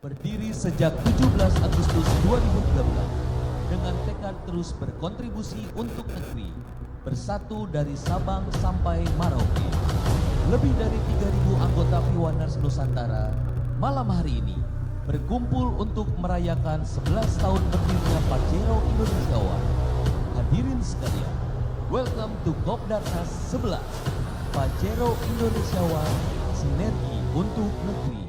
Berdiri sejak 17 Agustus 2013 dengan tekad terus berkontribusi untuk negeri, bersatu dari Sabang sampai Merauke. Lebih dari 3.000 anggota Piwaners Nusantara malam hari ini berkumpul untuk merayakan 11 tahun berdirinya Pajero Indonesiawan. Hadirin sekalian, welcome to Kopdarnas 11, Pajero Indonesiawan, sinergi untuk negeri.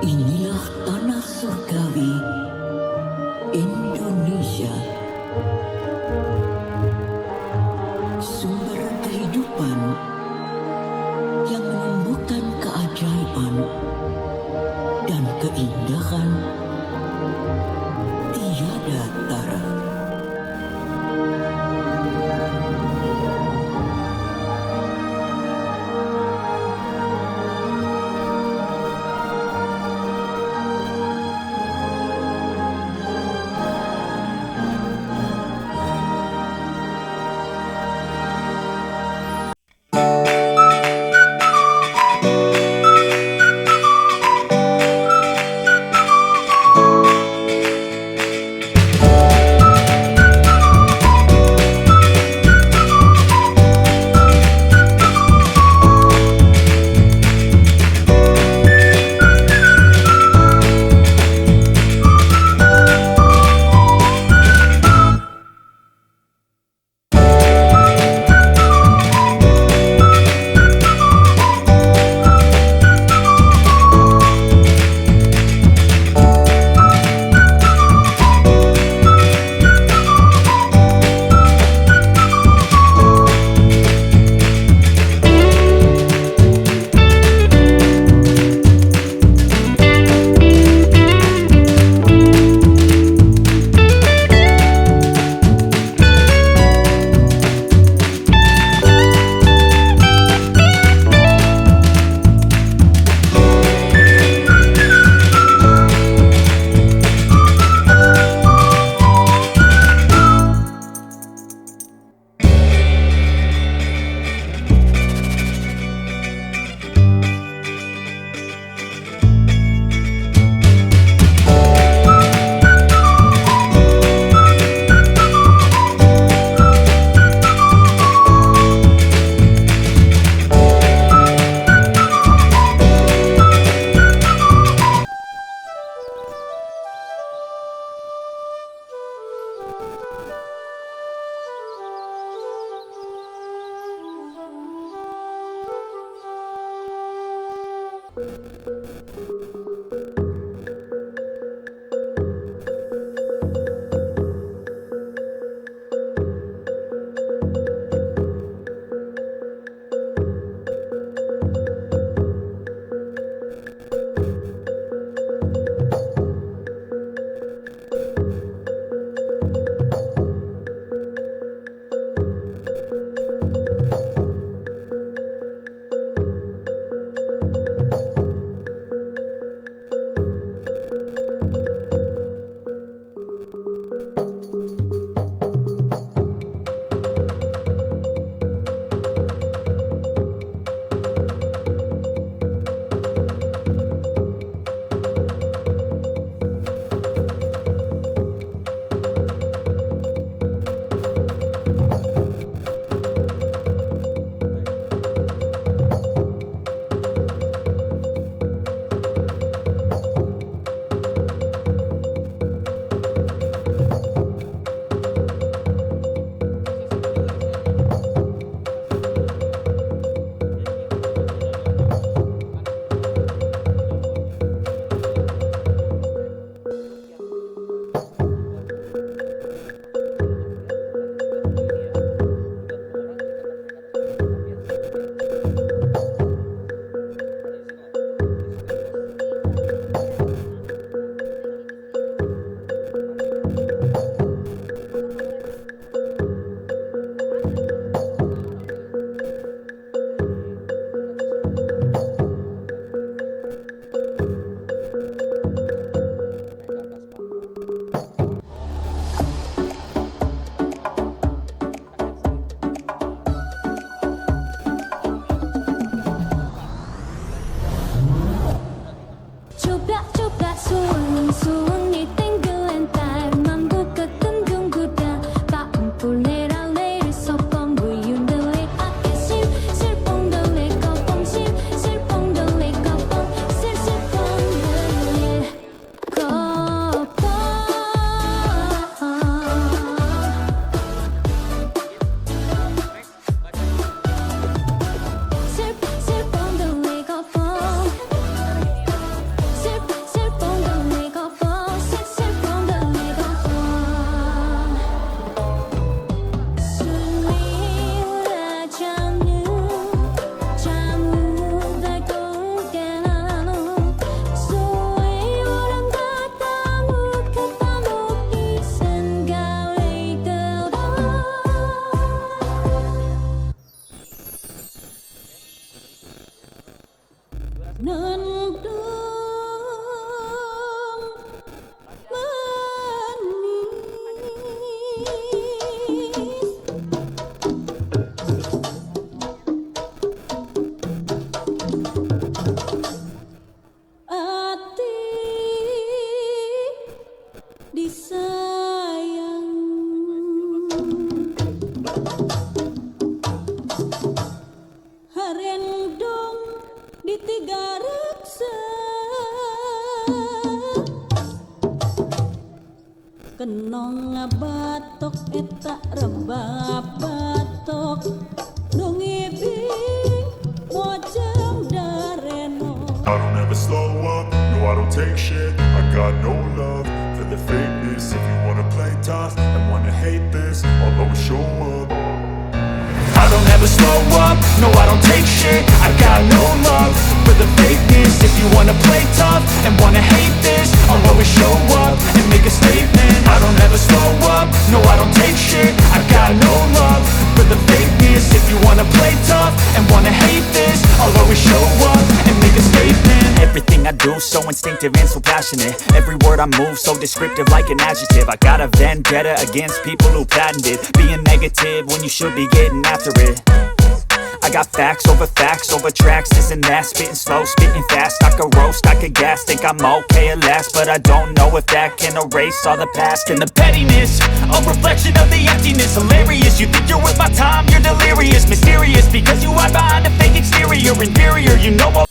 Inilah tanah surgawi Indonesia, sumber kehidupan yang menumbuhkan keajaiban dan keindahan tiada tara. nendang manis ati disayang harendong di tiga reksa kenong ngabatok eta rebab batok dong ibing mojang dareno. I don't ever slow up, no I don't take shit. I got no love for the fakeness. If you wanna play tough and wanna hate this, I'll always show up. I don't ever slow up, no I don't take shit. I got no love for the fakeness. If you wanna play tough and wanna hate this, I'll always show up and make a statement. I don't ever slow up, no I don't take shit. I got no love for the fakeness. If you wanna play tough and wanna hate this, I'll always show up and make a statement. Everything I do so instinctive and so passionate. Every word I move so descriptive like an adjective. I got a vendetta against people who patented being negative when you should be getting after it. I got facts over tracks, this and that. Spitting slow, spitting fast. I could roast, I could gas. Think I'm okay at last, but I don't know if that can erase all the past. And the pettiness, a reflection of the emptiness. Hilarious, you think you're worth my time, you're delirious. Mysterious, because you hide behind a fake exterior. Inferior, you know all.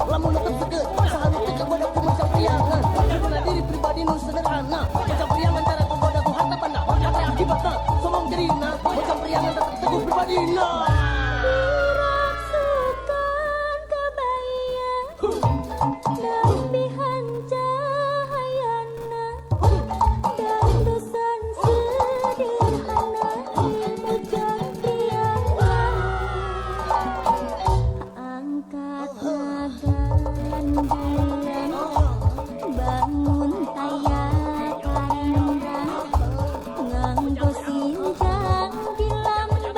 Lamun tetep deket, sahabat teka bodaku macam priangan. Karena diri pribadi nu sederhana, macam priangan cara ku bodaku harta benda. Apa akibatnya? Somong jerina, macam priangan tetep teguh pribadina. Dirasukan kebayang lebihan cahayana dan dosan sederhana ilmu dan priangan angkat nagan bulan bangun tayakan rang nganggo sinjang di lamban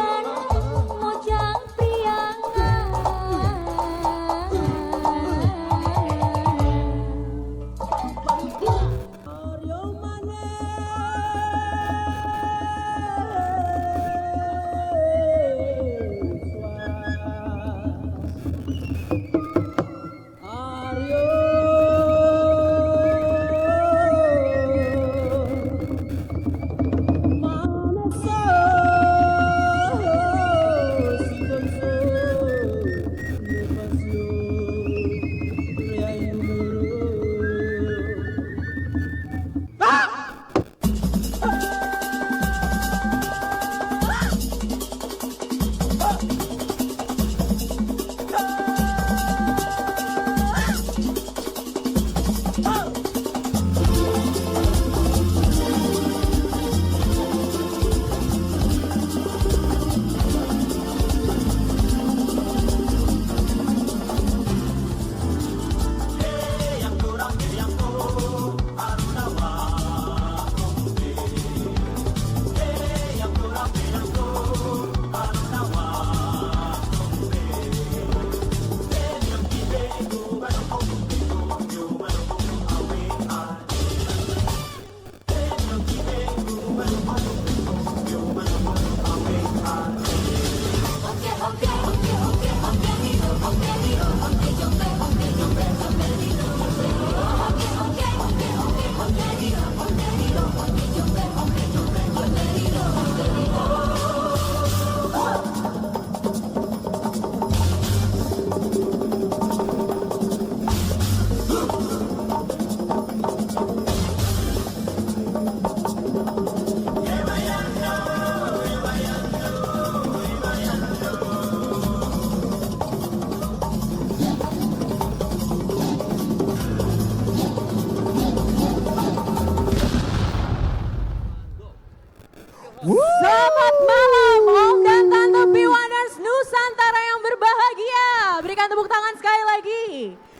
Selamat malam Om dan Tante Piwaners Nusantara yang berbahagia. Berikan tepuk tangan sekali lagi.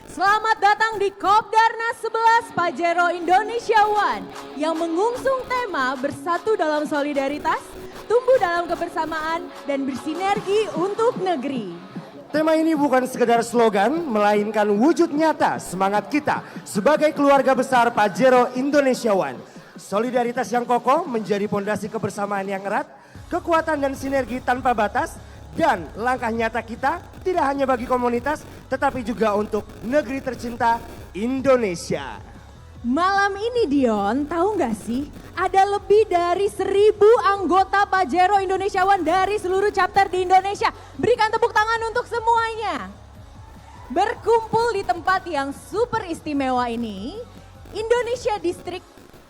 Selamat datang di Kopdarnas 11 Pajero Indonesia One yang mengusung tema bersatu dalam solidaritas, tumbuh dalam kebersamaan, dan bersinergi untuk negeri. Tema ini bukan sekedar slogan, melainkan wujud nyata semangat kita sebagai keluarga besar Pajero Indonesia One. Solidaritas yang kokoh menjadi pondasi kebersamaan yang erat, kekuatan dan sinergi tanpa batas, dan langkah nyata kita tidak hanya bagi komunitas, tetapi juga untuk negeri tercinta Indonesia. Malam ini Dion, tahu nggak sih? Ada lebih dari 1.000 anggota Pajero Indonesia One dari seluruh chapter di Indonesia. Berikan tepuk tangan untuk semuanya. Berkumpul di tempat yang super istimewa ini, Indonesia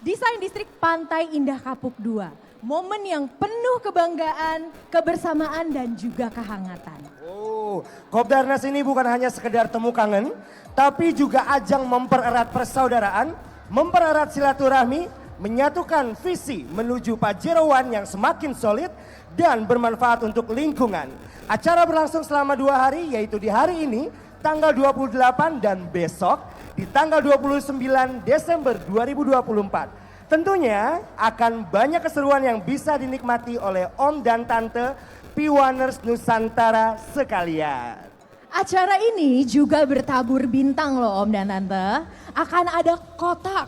Desain Distrik Pantai Indah Kapuk 2. Momen yang penuh kebanggaan, kebersamaan, dan juga kehangatan. Oh, Kopdarnas ini bukan hanya sekedar temu kangen, tapi juga ajang mempererat persaudaraan, mempererat silaturahmi, menyatukan visi menuju Pajero One yang semakin solid dan bermanfaat untuk lingkungan. Acara berlangsung selama 2 hari, yaitu di hari ini, tanggal 28 dan besok di tanggal 29 Desember 2024. Tentunya akan banyak keseruan yang bisa dinikmati oleh Om dan Tante Piwaners Nusantara sekalian. Acara ini juga bertabur bintang loh Om dan Tante. Akan ada kotak,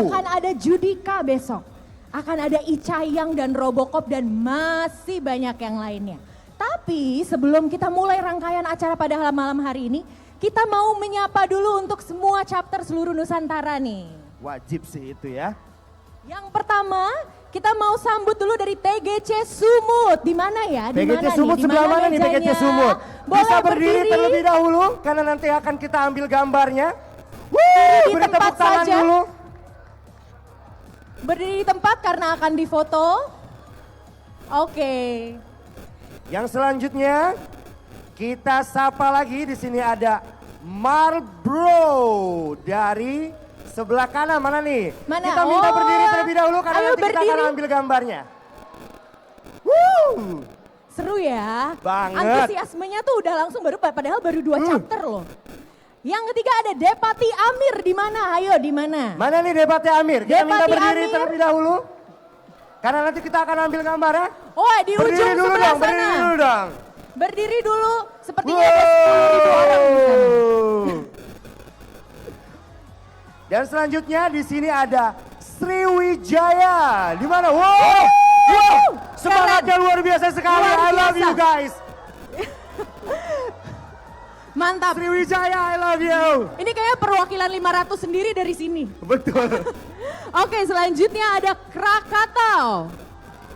akan ada Judika besok, akan ada Icayang dan Robocop dan masih banyak yang lainnya. Tapi sebelum kita mulai rangkaian acara pada malam hari ini, kita mau menyapa dulu untuk semua chapter seluruh Nusantara nih. Wajib sih itu ya. Yang pertama, kita mau sambut dulu dari TGC Sumut. Di mana ya? Di TGC mana Sumut nih? sebelah mana nih TGC mejanya? Sumut? Boleh Bisa berdiri terlebih dahulu karena nanti akan kita ambil gambarnya. Di Beri tempat tepuk tangan saja. dulu. Berdiri di tempat karena akan difoto. Oke. Yang selanjutnya kita sapa lagi, di sini ada Marlbro dari sebelah kanan, mana nih? Mana? Kita minta Oh, berdiri terlebih dahulu karena ayo nanti kita akan berdiri. ambil gambarnya. Woo! Seru ya. Banget. Antusiasmenya tuh udah langsung padahal baru 2 chapter loh. Yang ketiga ada Depati Amir, di mana? Ayo di mana? Mana nih Depati Amir? Kita minta Depati berdiri Amir. terlebih dahulu. Karena nanti kita akan ambil gambarnya. Oh, di Berdiri ujung dulu sebelah dong, sana. berdiri dulu dong. Berdiri dulu, sepertinya ada 10.000 orang di sana. Dan selanjutnya di sini ada Sriwijaya. Di mana? Wow! Wow! Semangatnya luar biasa sekali. Luar I love biasa. you guys. Mantap. Sriwijaya, I love you. Ini kayak perwakilan 500 sendiri dari sini. Betul. Oke, selanjutnya ada Krakatau.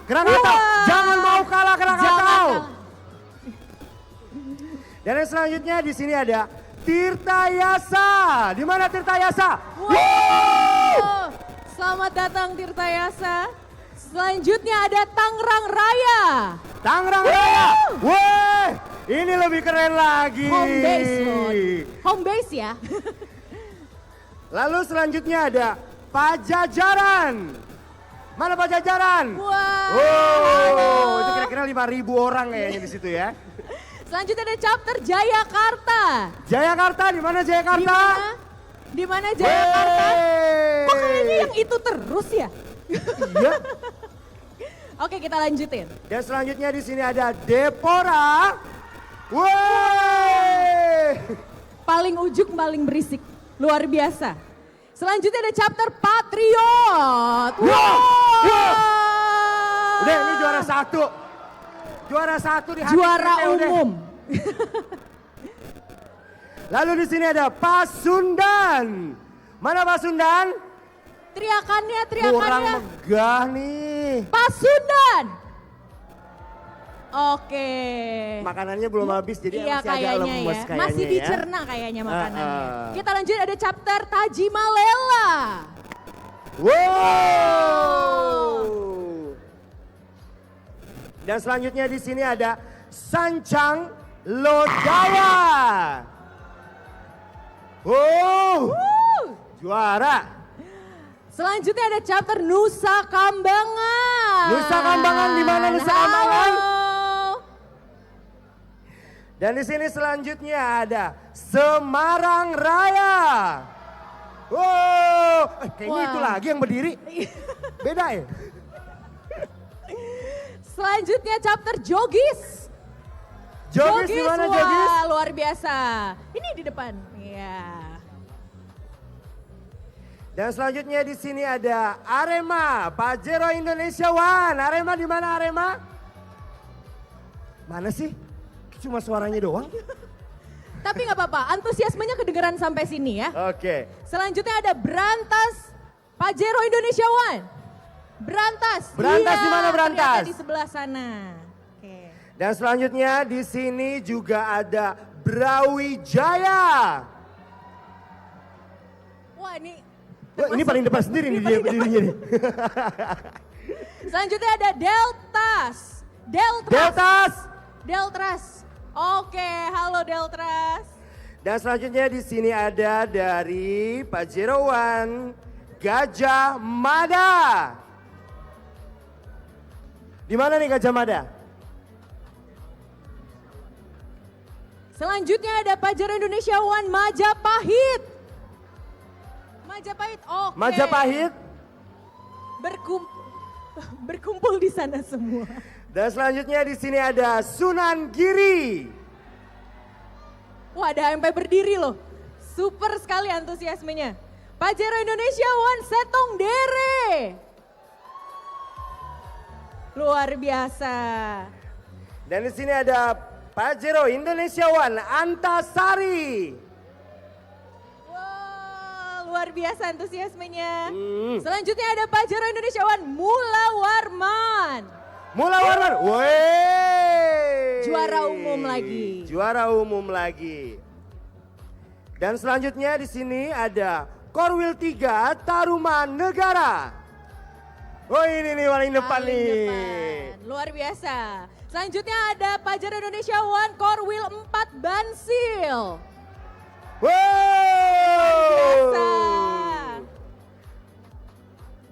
Krakatau, Wah. jangan mau kalah Krakatau. Jangan kalah. Dan yang selanjutnya di sini ada Tirtayasa. Di mana Tirtayasa? Wow. Selamat datang Tirtayasa. Selanjutnya ada Tangerang Raya. Tangerang Raya. Weh, ini lebih keren lagi. Home base loh. Home base ya. Lalu selanjutnya ada Pajajaran. Mana Pajajaran? Wow. Oh, itu kira-kira 5.000 orang kayaknya di situ ya. Selanjutnya ada chapter Jayakarta. Jayakarta, di mana Jayakarta? Di mana Jayakarta? Wey. Kok kayaknya yang itu terus ya? Iya. Oke, kita lanjutin. Dan selanjutnya di sini ada Depora. Wey. Paling ujuk, paling berisik. Luar biasa. Selanjutnya ada chapter Patriot. Wow. Wow. Udah, ini juara 1. Juara 1 di hati Juara kita, udah. umum. Lalu di sini ada Pasundan. Mana Pasundan? Teriakannya, Kurang teriakannya. megah nih. Pasundan. Oke. Makanannya belum habis jadi Iya masih agak kayaknya lemes ya. kayaknya Masih ya. dicerna kayaknya makanannya. Kita lanjut ada chapter Tajimalela. Wow. Dan selanjutnya di sini ada Sancang Lodaya. Oh, juara. Selanjutnya ada chapter Nusa Kambangan. Nusa Kambangan di mana Nusa Kambangan? Halo. Dan di sini selanjutnya ada Semarang Raya. Wow, kayaknya Wah. itu lagi yang berdiri. Beda ya? Selanjutnya chapter Jogis. Jogis di mana wah, Jogis? luar biasa. Ini di depan. Iya. Dan selanjutnya di sini ada Arema, Pajero Indonesia One. Arema di mana Arema? Mana sih? Cuma suaranya doang. Tapi nggak apa-apa, antusiasmenya kedengeran sampai sini ya. Oke. Selanjutnya ada Brantas Pajero Indonesia One. Brantas. Brantas di mana Brantas? Ternyata di sebelah sana. Oke. Dan selanjutnya di sini juga ada Brawijaya. Wah ini. Wah, ini paling depan sendiri nih dia berdirinya nih. Selanjutnya ada Deltas. Deltas. Deltras. Oke, halo Deltras. Dan selanjutnya di sini ada dari Pajero One, Gajah Mada. Di mana nih Gajah Mada? Selanjutnya ada Pajero Indonesia One Majapahit. Majapahit, oke. Majapahit. Berkumpul di sana semua. Dan selanjutnya di sini ada Sunan Giri. Wah, ada sampai berdiri loh. Super sekali antusiasmenya. Pajero Indonesia One Setong Dere. Luar biasa. Dan di sini ada Pajero Indonesia One Antasari. Wah, luar biasa antusiasmenya. Selanjutnya ada Pajero Indonesia One Mula Warman. Mula Warman. Wey. Juara umum lagi. Juara umum lagi. Dan selanjutnya di sini ada Korwil 3 Taruman Negara. Oh ini nih paling depan Paling nih. depan. Luar biasa. Selanjutnya ada Pajero Indonesia One Korwil 4 Bansil. Biasa. Wow.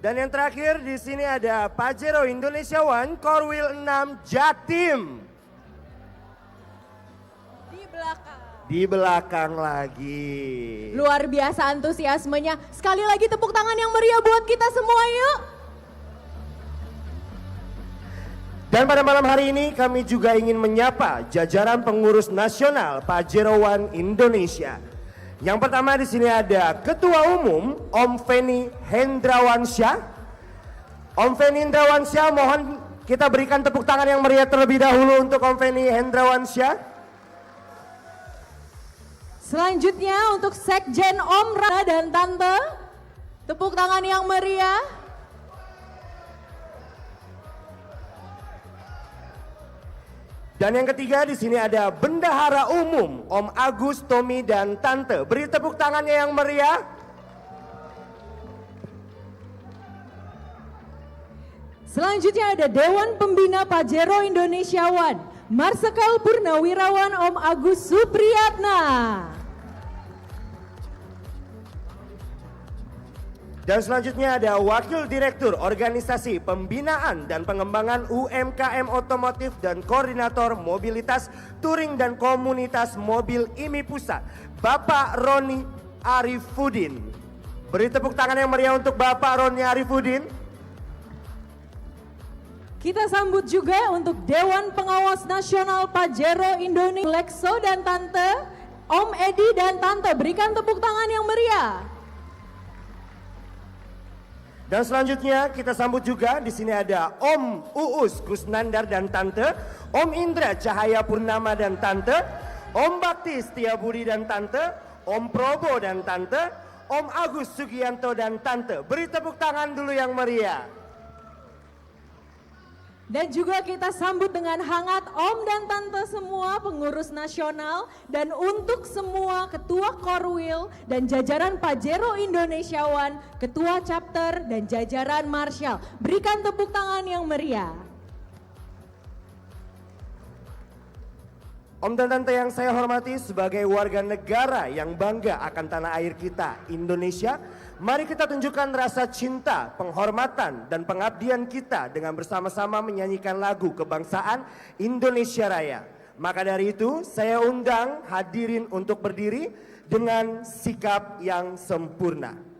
Dan yang terakhir di sini ada Pajero Indonesia One Korwil 6 Jatim. Di belakang. Di belakang lagi. Luar biasa antusiasmenya. Sekali lagi tepuk tangan yang meriah buat kita semua yuk. Dan pada malam hari ini kami juga ingin menyapa jajaran pengurus nasional Pajero One Indonesia. Yang pertama di sini ada Ketua Umum Om Feni Hendrawansyah. Om Feni Hendrawansyah, mohon kita berikan tepuk tangan yang meriah terlebih dahulu untuk Om Feni Hendrawansyah. Selanjutnya untuk Sekjen Om Rana dan Tante. Tepuk tangan yang meriah. Dan yang ketiga di sini ada Bendahara Umum Om Agus, Tommy dan Tante. Beri tepuk tangannya yang meriah. Selanjutnya ada Dewan Pembina Pajero Indonesia One. Marsikal Purnawirawan Om Agus Supriyatna. Dan selanjutnya ada Wakil Direktur Organisasi Pembinaan dan Pengembangan UMKM Otomotif dan Koordinator Mobilitas Touring dan Komunitas Mobil IMI Pusat, Bapak Roni Arifudin. Beri tepuk tangan yang meriah untuk Bapak Roni Arifudin. Kita sambut juga untuk Dewan Pengawas Nasional Pajero Indonesia, Lexo dan Tante, Om Edi dan Tante, berikan tepuk tangan yang meriah. Dan selanjutnya kita sambut juga di sini ada Om Uus Kusnandar dan Tante, Om Indra Cahaya Purnama dan Tante, Om Bakti Setiabudi dan Tante, Om Probo dan Tante, Om Agus Sugianto dan Tante. Beri tepuk tangan dulu yang meriah. Dan juga kita sambut dengan hangat Om dan Tante semua pengurus nasional dan untuk semua ketua Korwil dan jajaran Pajero Indonesia One, ketua chapter dan jajaran Marshal. Berikan tepuk tangan yang meriah. Om dan Tante yang saya hormati, sebagai warga negara yang bangga akan tanah air kita, Indonesia, mari kita tunjukkan rasa cinta, penghormatan, dan pengabdian kita dengan bersama-sama menyanyikan lagu kebangsaan Indonesia Raya. Maka dari itu, saya undang hadirin untuk berdiri dengan sikap yang sempurna.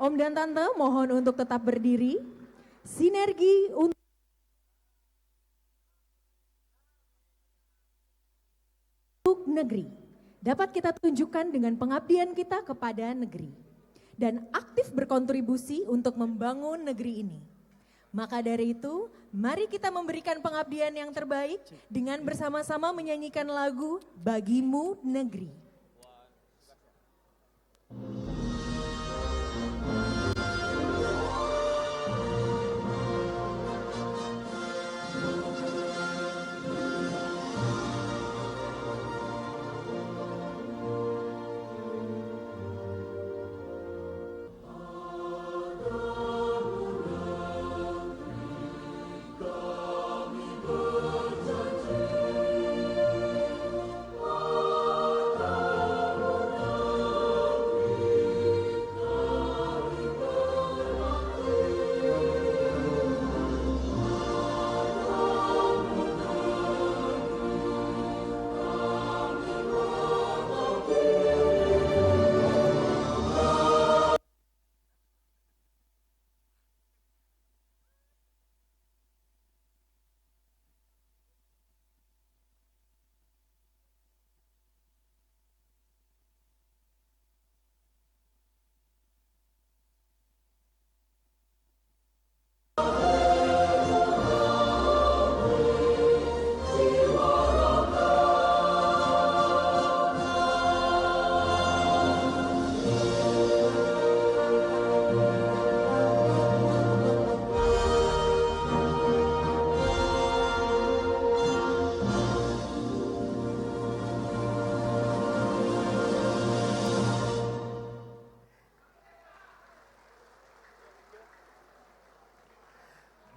Om dan Tante mohon untuk tetap berdiri. Sinergi untuk negeri dapat kita tunjukkan dengan pengabdian kita kepada negeri dan aktif berkontribusi untuk membangun negeri ini. Maka dari itu, mari kita memberikan pengabdian yang terbaik dengan bersama-sama menyanyikan lagu Bagimu Negeri.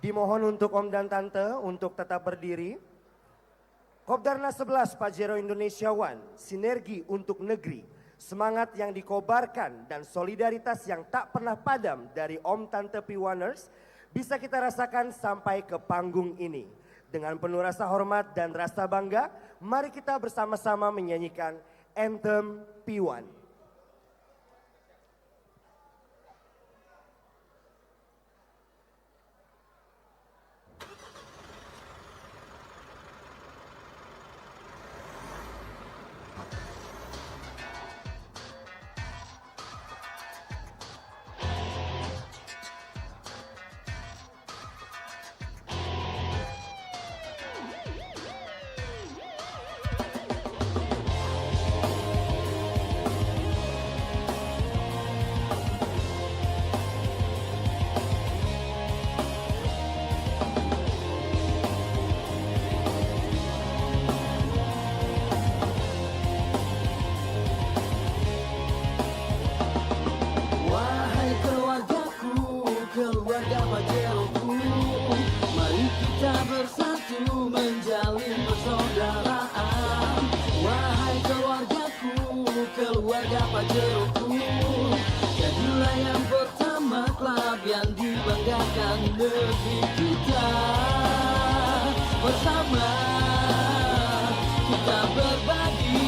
Dimohon untuk Om dan Tante untuk tetap berdiri. Kopdarnas 11 Pajero Indonesia One, sinergi untuk negeri. Semangat yang dikobarkan dan solidaritas yang tak pernah padam dari Om Tante P1ers bisa kita rasakan sampai ke panggung ini. Dengan penuh rasa hormat dan rasa bangga, mari kita bersama-sama menyanyikan Anthem P1. keluarga Pajeroku. Jadilah yang pertama klub yang dibanggakan negeri kita. Bersama kita berbagi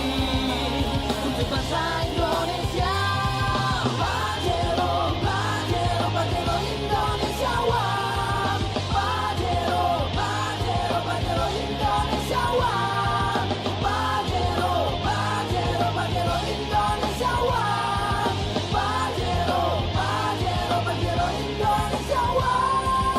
untuk bangsa Indonesia. Pajero, Pajero, Pajero Indonesiawan. Pajero, Pajero, Pajero Indonesiawan. Pajero, Pajero, Pajero Indonesiawan. Pajero, Pajero, Pajero Indonesiawan. Pajero,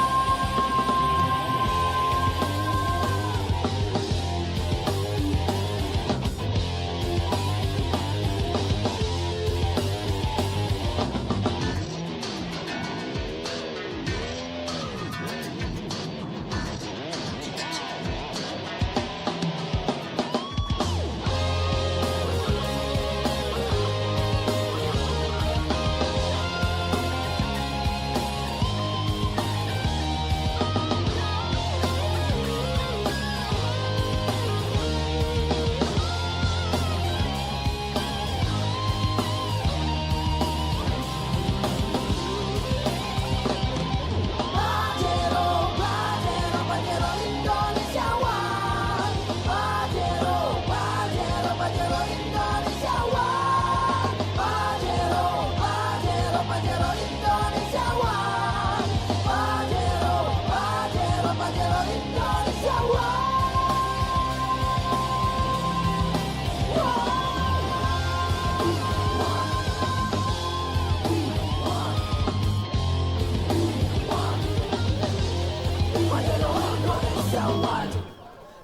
Pajero, Pajero Indonesiawan. Pajero, Pajero, Pajero Indonesiawan. Pajero, Pajero, Pajero Indonesiawan. Pajero, Pajero, Pajero Indonesiawan.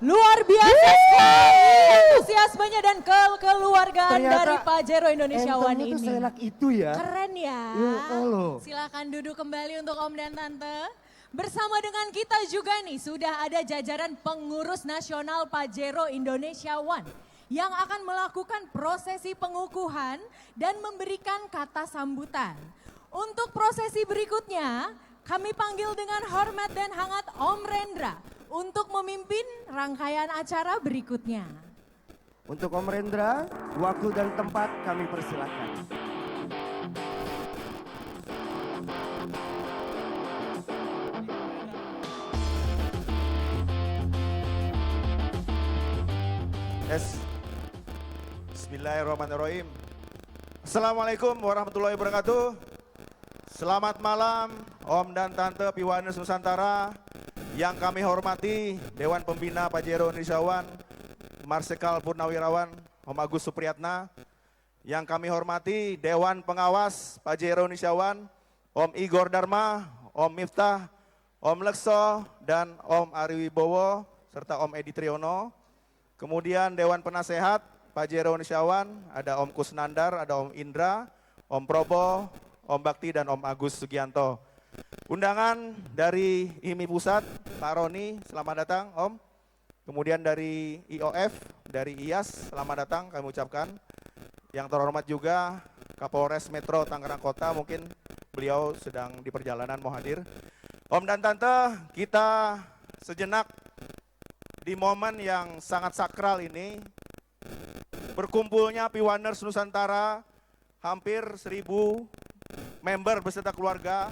Luar biasa sekali antusiasmenya dan kekeluargaan dari Pajero Indonesiawan anthemnya tuh ini. seenak itu ya. Keren ya. Ya Allah. Silakan duduk kembali untuk Om dan Tante. Bersama dengan kita juga nih sudah ada jajaran pengurus nasional Pajero Indonesiawan yang akan melakukan prosesi pengukuhan dan memberikan kata sambutan. Untuk prosesi berikutnya, kami panggil dengan hormat dan hangat Om Rendra untuk memimpin rangkaian acara berikutnya. Untuk Om Rendra, waktu dan tempat kami persilakan. Yes. Bismillahirrahmanirrahim. Assalamualaikum warahmatullahi wabarakatuh. Selamat malam Om dan Tante Piwaners Nusantara. Yang kami hormati Dewan Pembina Pajero Indonesiawan, Marsikal Purnawirawan, Om Agus Supriyatna. Yang kami hormati Dewan Pengawas Pajero Indonesiawan, Om Igor Dharma, Om Miftah, Om Lekso, dan Om Ari Wibowo, serta Om Edi Triyono. Kemudian Dewan Penasehat Pajero Indonesiawan, ada Om Kusnandar, ada Om Indra, Om Probo, Om Bakti, dan Om Agus Sugianto. Undangan dari IMI Pusat, Pak Roni, selamat datang Om. Kemudian dari IOF, dari IAS, selamat datang kami ucapkan. Yang terhormat juga Kapolres Metro Tangerang Kota, mungkin beliau sedang di perjalanan mau hadir. Om dan Tante, kita sejenak di momen yang sangat sakral ini, berkumpulnya Piwaners Nusantara, hampir 1.000 member beserta keluarga,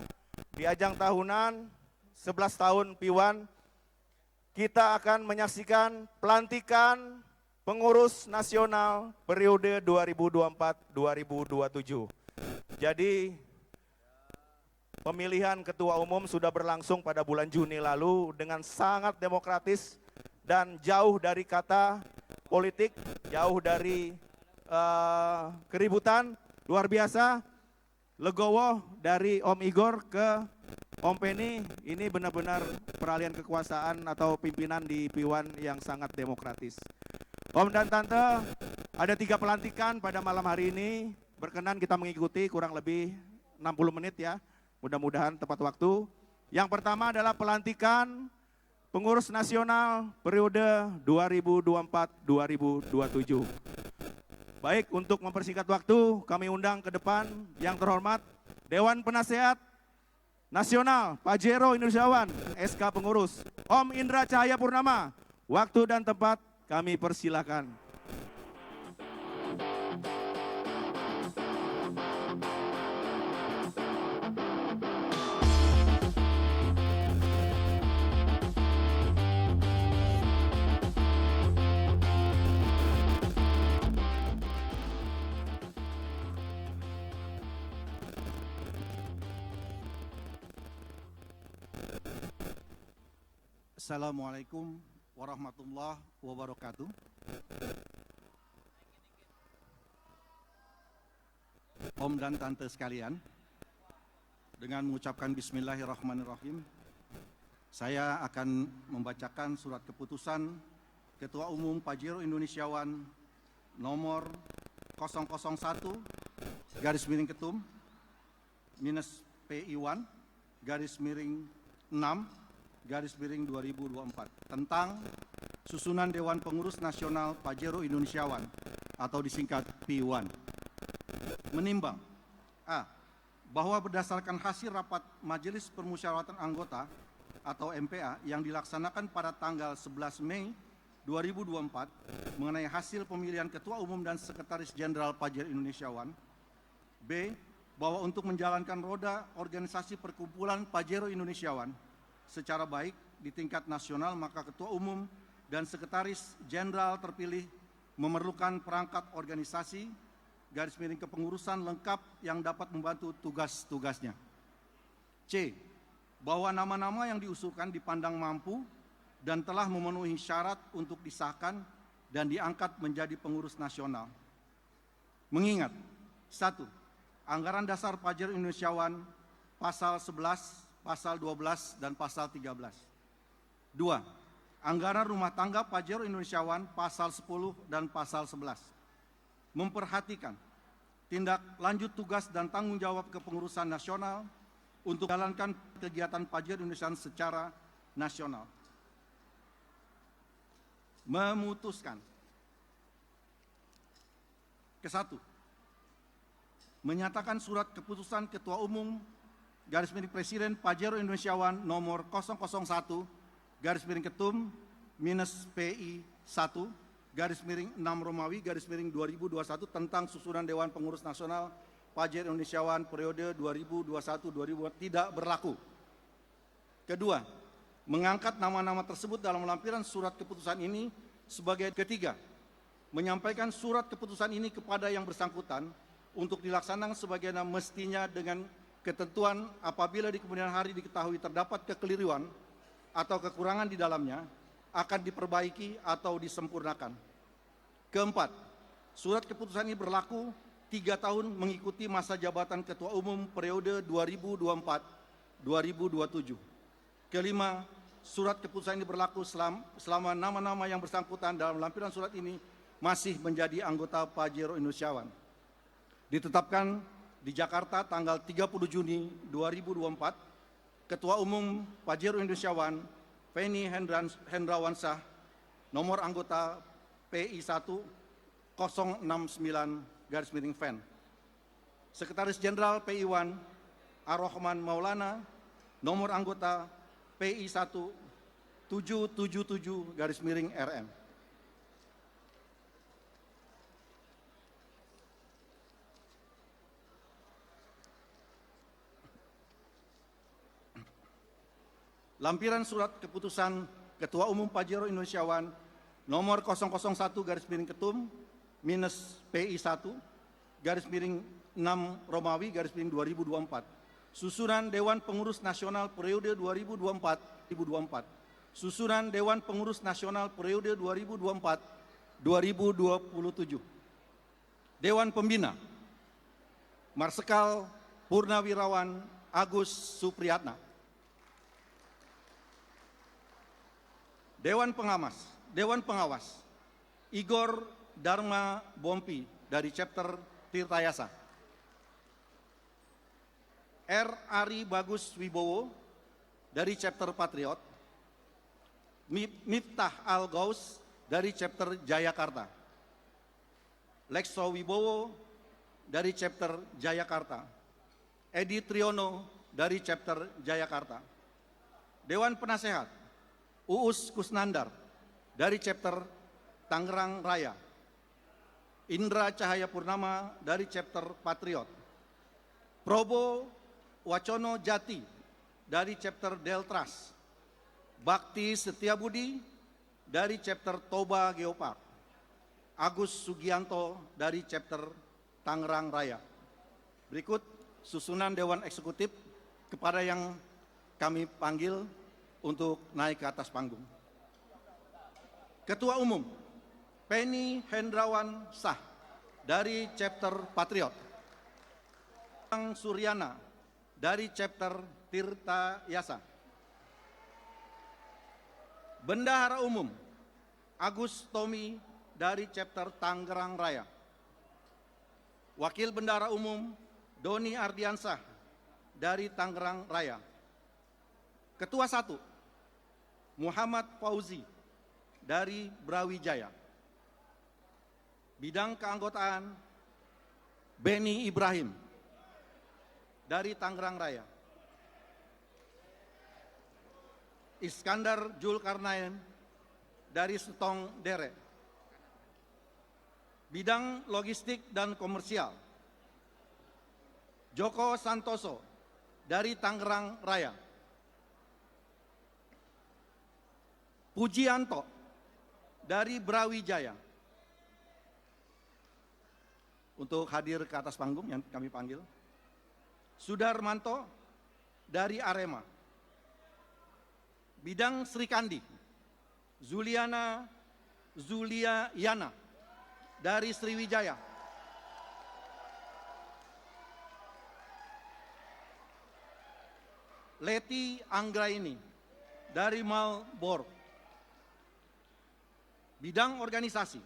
di ajang tahunan 11 tahun Piwan, kita akan menyaksikan pelantikan pengurus nasional periode 2024-2027. Jadi pemilihan ketua umum sudah berlangsung pada bulan Juni lalu dengan sangat demokratis dan jauh dari kata politik, jauh dari keributan, luar biasa. Legowo dari Om Igor ke Om Penny, ini benar-benar peralihan kekuasaan atau pimpinan di Piwan yang sangat demokratis. Om dan Tante, ada 3 pelantikan pada malam hari ini, berkenan kita mengikuti kurang lebih 60 menit ya, mudah-mudahan tepat waktu. Yang pertama adalah pelantikan pengurus nasional periode 2024-2027. Baik, untuk mempersingkat waktu, kami undang ke depan yang terhormat Dewan Penasehat Nasional Pajero Indonesiawan, SK Pengurus, Om Indra Cahaya Purnama. Waktu dan tempat kami persilakan. Assalamualaikum warahmatullahi wabarakatuh. Om dan Tante sekalian, dengan mengucapkan Bismillahirrahmanirrahim, saya akan membacakan surat keputusan Ketua Umum Pajero Indonesiawan nomor 001 garis miring ketum minus PI1 garis miring 6 garis miring 2024 tentang susunan Dewan Pengurus Nasional Pajero Indonesiawan atau disingkat P1. Menimbang A. Bahwa berdasarkan hasil rapat Majelis Permusyawaratan Anggota atau MPA yang dilaksanakan pada tanggal 11 Mei 2024 mengenai hasil pemilihan Ketua Umum dan Sekretaris Jenderal Pajero Indonesiawan. B. Bahwa untuk menjalankan roda organisasi perkumpulan Pajero Indonesiawan secara baik di tingkat nasional, maka Ketua Umum dan Sekretaris Jenderal terpilih memerlukan perangkat organisasi garis miring kepengurusan lengkap yang dapat membantu tugas-tugasnya. C. Bahwa nama-nama yang diusulkan dipandang mampu dan telah memenuhi syarat untuk disahkan dan diangkat menjadi pengurus nasional. Mengingat 1. Anggaran dasar Pajero Indonesiawan pasal 11, pasal 12, dan pasal 13. 2. Anggaran rumah tangga Pajero Indonesiawan pasal 10 dan pasal 11. Memperhatikan tindak lanjut tugas dan tanggung jawab kepengurusan nasional untuk menjalankan kegiatan Pajero Indonesia secara nasional. Memutuskan ke-1, menyatakan surat keputusan Ketua Umum garis miring Presiden Pajero Indonesiawan nomor 001 garis miring ketum minus PI 1 garis miring 6 Romawi garis miring 2021 tentang susunan Dewan Pengurus Nasional Pajero Indonesiawan periode 2021-2024 tidak berlaku. Kedua, mengangkat nama-nama tersebut dalam lampiran surat keputusan ini sebagai ketiga, menyampaikan surat keputusan ini kepada yang bersangkutan untuk dilaksanakan sebagaimana mestinya dengan ketentuan apabila di kemudian hari diketahui terdapat kekeliruan atau kekurangan di dalamnya, akan diperbaiki atau disempurnakan. Keempat, surat keputusan ini berlaku 3 tahun mengikuti masa jabatan Ketua Umum periode 2024-2027. Kelima, surat keputusan ini berlaku selama nama-nama yang bersangkutan dalam lampiran surat ini masih menjadi anggota Pajero Indonesiawan. Ditetapkan di Jakarta tanggal 30 Juni 2024, Ketua Umum Pajero Indonesiawan Feni Hendrawansyah, nomor anggota PI 1 069 garis miring FEN. Sekretaris Jenderal PI 1 Ar-Rahman Maulana, nomor anggota PI 1 777 garis miring RM. Lampiran surat keputusan Ketua Umum Pajero Indonesiawan nomor 001 garis miring ketum minus PI 1 garis miring 6 Romawi garis miring 2024. Susunan Dewan Pengurus Nasional periode 2024-2024. Susunan Dewan Pengurus Nasional periode 2024-2027. Dewan Pembina Marsikal Purnawirawan Agus Supriyatna. Dewan Pengawas Igor Dharma Bompi dari chapter Tirtayasa. R. Ari Bagus Wibowo dari chapter Patriot. Miftah Al Gaus dari chapter Jayakarta. Lexo Wibowo dari chapter Jayakarta. Edi Triono dari chapter Jayakarta. Dewan Penasehat Uus Kusnandar dari chapter Tangerang Raya. Indra Cahaya Purnama dari chapter Patriot. Probo Wacono Jati dari chapter Deltras. Bakti Setiabudi dari chapter Toba Geopark. Agus Sugianto dari chapter Tangerang Raya. Berikut susunan Dewan Eksekutif kepada yang kami panggil untuk naik ke atas panggung. Ketua Umum Penny Hendrawan Shah dari Chapter Patriot. Bang Suryana dari Chapter Tirta Yasa. Bendahara Umum Agus Tommy dari Chapter Tangerang Raya. Wakil Bendahara Umum Doni Ardiansah dari Tangerang Raya. Ketua 1 Muhammad Fauzi dari Brawijaya. Bidang keanggotaan Beni Ibrahim dari Tangerang Raya. Iskandar Julkarnain dari Setong Dere. Bidang logistik dan komersial Joko Santoso dari Tangerang Raya. Pujianto dari Brawijaya. Untuk hadir ke atas panggung yang kami panggil. Sudarmanto dari Arema. Bidang Srikandi Zulia Yana dari Sriwijaya. Leti Anggraini dari Malboro. Bidang organisasi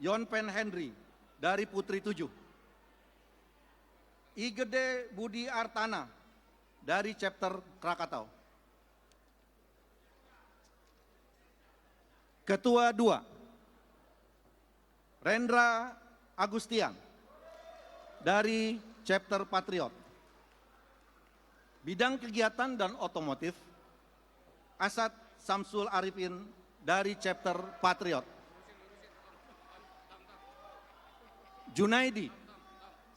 Yonpen Henry dari Putri 7. Igede Budi Artana dari Chapter Krakatau. Ketua 2 Rendra Agustian dari Chapter Patriot. Bidang kegiatan dan otomotif Asad Samsul Arifin dari Chapter Patriot. Junaidi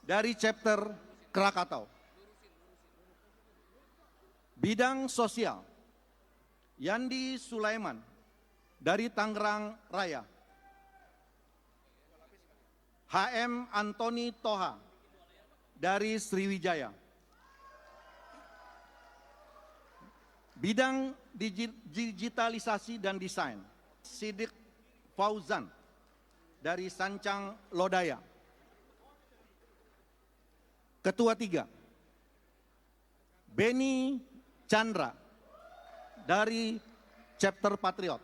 dari Chapter Krakatau. Bidang sosial Yandi Sulaiman dari Tangerang Raya. HM Antoni Toha dari Sriwijaya. Bidang digitalisasi dan desain Sidik Fauzan dari Sancang Lodaya. Ketua 3 Beni Chandra dari Chapter Patriot.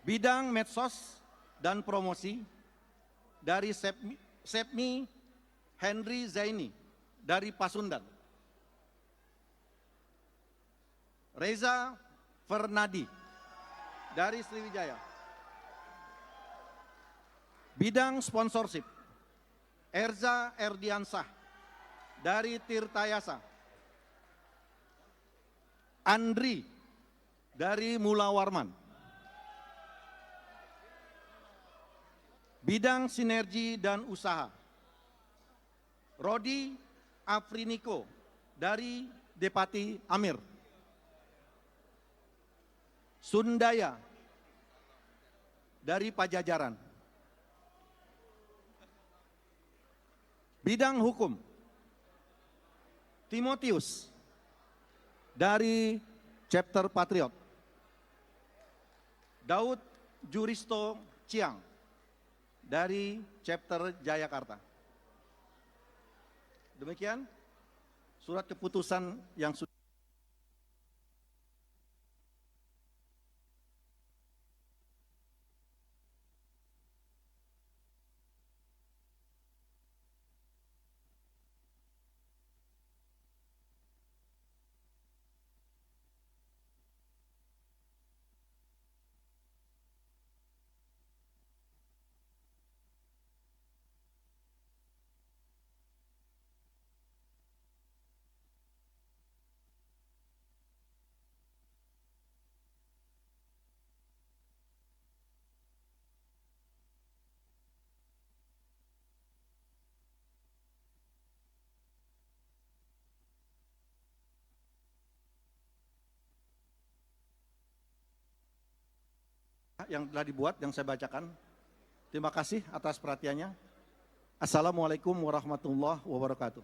Bidang medsos dan promosi dari Sepmi Henry Zaini dari Pasundan. Reza Fernadi dari Sriwijaya. Bidang sponsorship Erza Erdiansah dari Tirtayasa. Andri dari Mula Warman. Bidang sinergi dan usaha Rodi Afriniko dari Depati Amir. Sundaya dari Pajajaran. Bidang hukum Timotius dari Chapter Patriot. Daud Juristo Ciang dari Chapter Jayakarta. Demikian surat keputusan yang sudah yang telah dibuat, yang saya bacakan. Terima kasih atas perhatiannya. Assalamualaikum warahmatullahi wabarakatuh.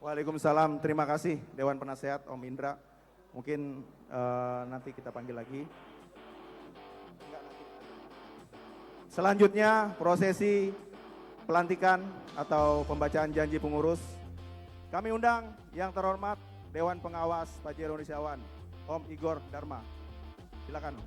Waalaikumsalam, terima kasih Dewan Penasehat Om Indra. Mungkin nanti kita panggil lagi. Selanjutnya prosesi pelantikan atau pembacaan janji pengurus. Kami undang yang terhormat Dewan Pengawas Pajero Indonesia One, Om Igor Dharma. Silakan.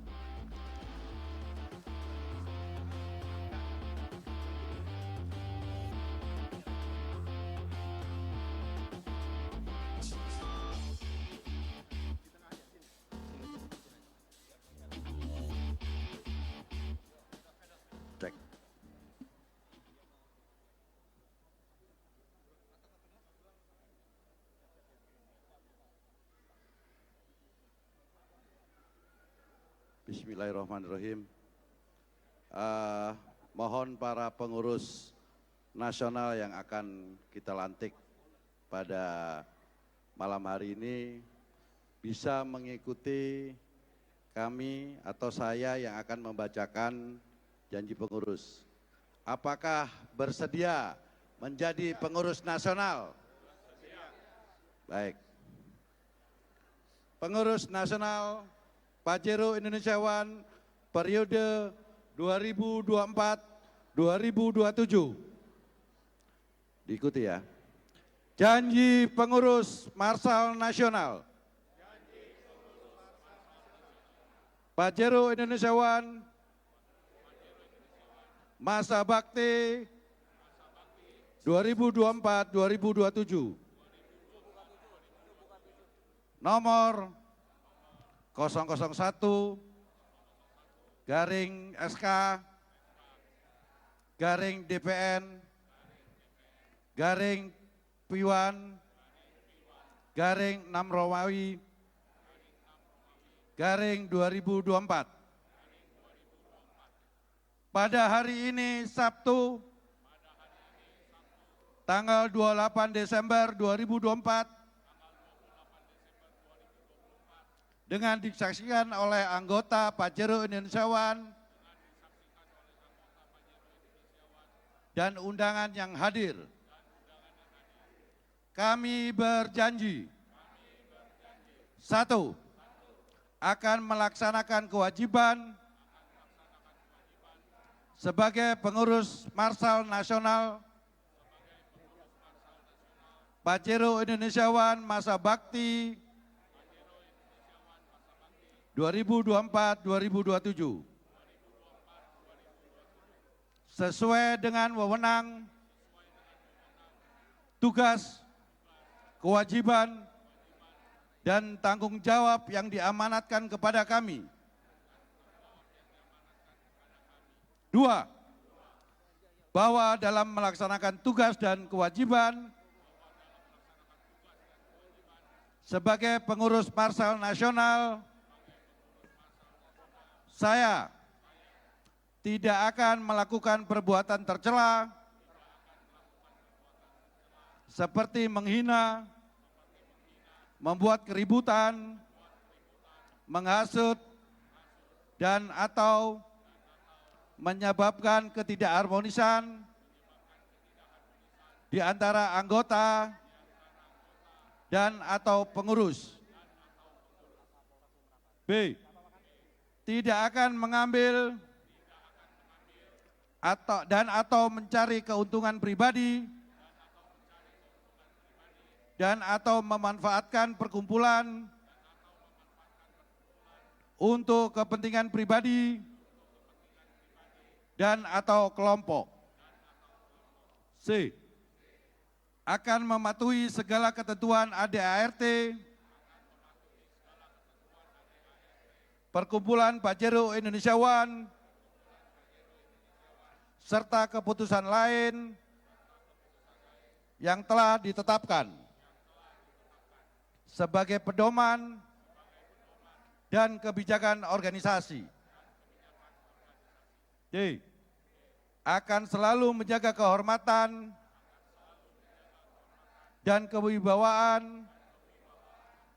Cek. Bismillahirrahmanirrahim. Mohon para pengurus nasional yang akan kita lantik pada malam hari ini bisa mengikuti kami atau saya yang akan membacakan janji pengurus. Apakah bersedia menjadi pengurus nasional? Baik. Pengurus nasional Pajero Indonesia One periode 2024-2027. Diikuti ya. Janji pengurus Marsal Nasional. Pajero Indonesia One Masa Bakti 2024-2027. Nomor 001 garing SK garing DPN garing Piwan garing 6 Romawi garing 2024. Pada hari ini Sabtu tanggal 28 Desember 2024 dengan disaksikan oleh anggota Pajero Indonesia One dan undangan yang hadir. Kami berjanji, 1. Akan melaksanakan kewajiban sebagai pengurus Marsal Nasional Pajero Indonesia One Masa Bakti 2024-2027 sesuai dengan wewenang, tugas, kewajiban, dan tanggung jawab yang diamanatkan kepada kami. 2. Bahwa dalam melaksanakan tugas dan kewajiban sebagai pengurus Marsal Nasional, saya tidak akan melakukan perbuatan tercela seperti menghina, membuat keributan, menghasut, dan atau menyebabkan ketidakharmonisan di antara anggota dan atau pengurus. B. Tidak akan mengambil atau mencari keuntungan pribadi dan atau memanfaatkan perkumpulan untuk kepentingan pribadi dan atau kelompok. C. Akan mematuhi segala ketentuan ADART Perkumpulan Pajero Indonesia One serta keputusan lain yang telah ditetapkan sebagai pedoman dan kebijakan organisasi. D. Akan selalu menjaga kehormatan dan kewibawaan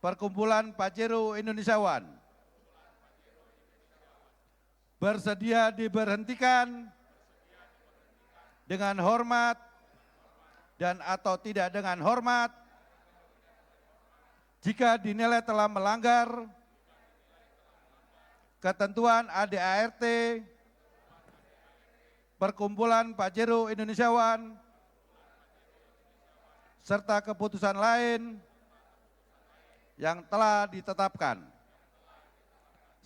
Perkumpulan Pajero Indonesia One. Bersedia diberhentikan dengan hormat dan atau tidak dengan hormat jika dinilai telah melanggar ketentuan ADART Perkumpulan Pajero Indonesiawan serta keputusan lain yang telah ditetapkan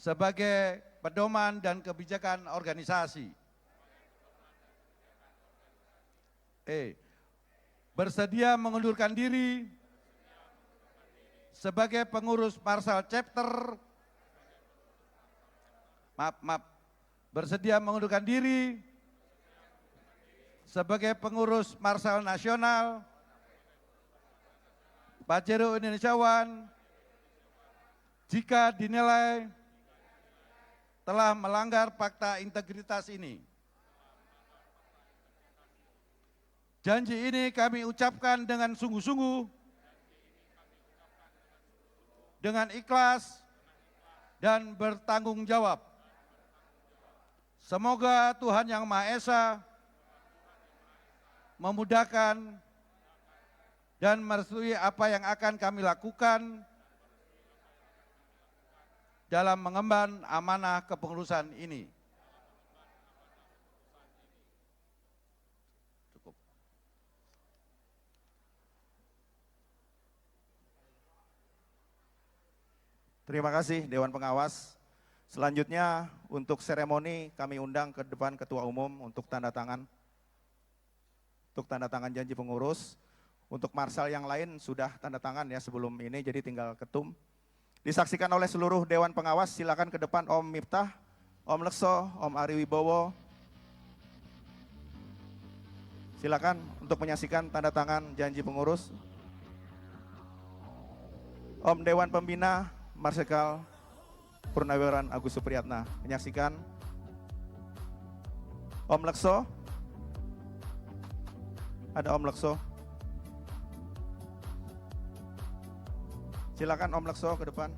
sebagai pedoman dan kebijakan organisasi. Bersedia mengundurkan diri sebagai pengurus Marsal Chapter. Bersedia mengundurkan diri sebagai pengurus Marsal Nasional Pajero Indonesiawan jika dinilai telah melanggar fakta integritas ini. Janji ini kami ucapkan dengan sungguh-sungguh, dengan ikhlas dan bertanggung jawab. Semoga Tuhan Yang Maha Esa memudahkan dan merestui apa yang akan kami lakukan dalam mengemban amanah kepengurusan ini. Cukup. Terima kasih Dewan Pengawas. Selanjutnya untuk seremoni kami undang ke depan Ketua Umum untuk tanda tangan. Untuk tanda tangan janji pengurus. Untuk Marsal yang lain sudah tanda tangan ya sebelum ini, jadi tinggal ketum. Disaksikan oleh seluruh Dewan Pengawas, silakan ke depan Om Miftah, Om Lekso, Om Ari Wibowo. Silakan untuk menyaksikan tanda tangan janji pengurus. Om Dewan Pembina, Marsikal Purnawirawan Agus Supriyatna, menyaksikan. Om Lekso, ada Om Lekso. Silakan Om Lekso ke depan.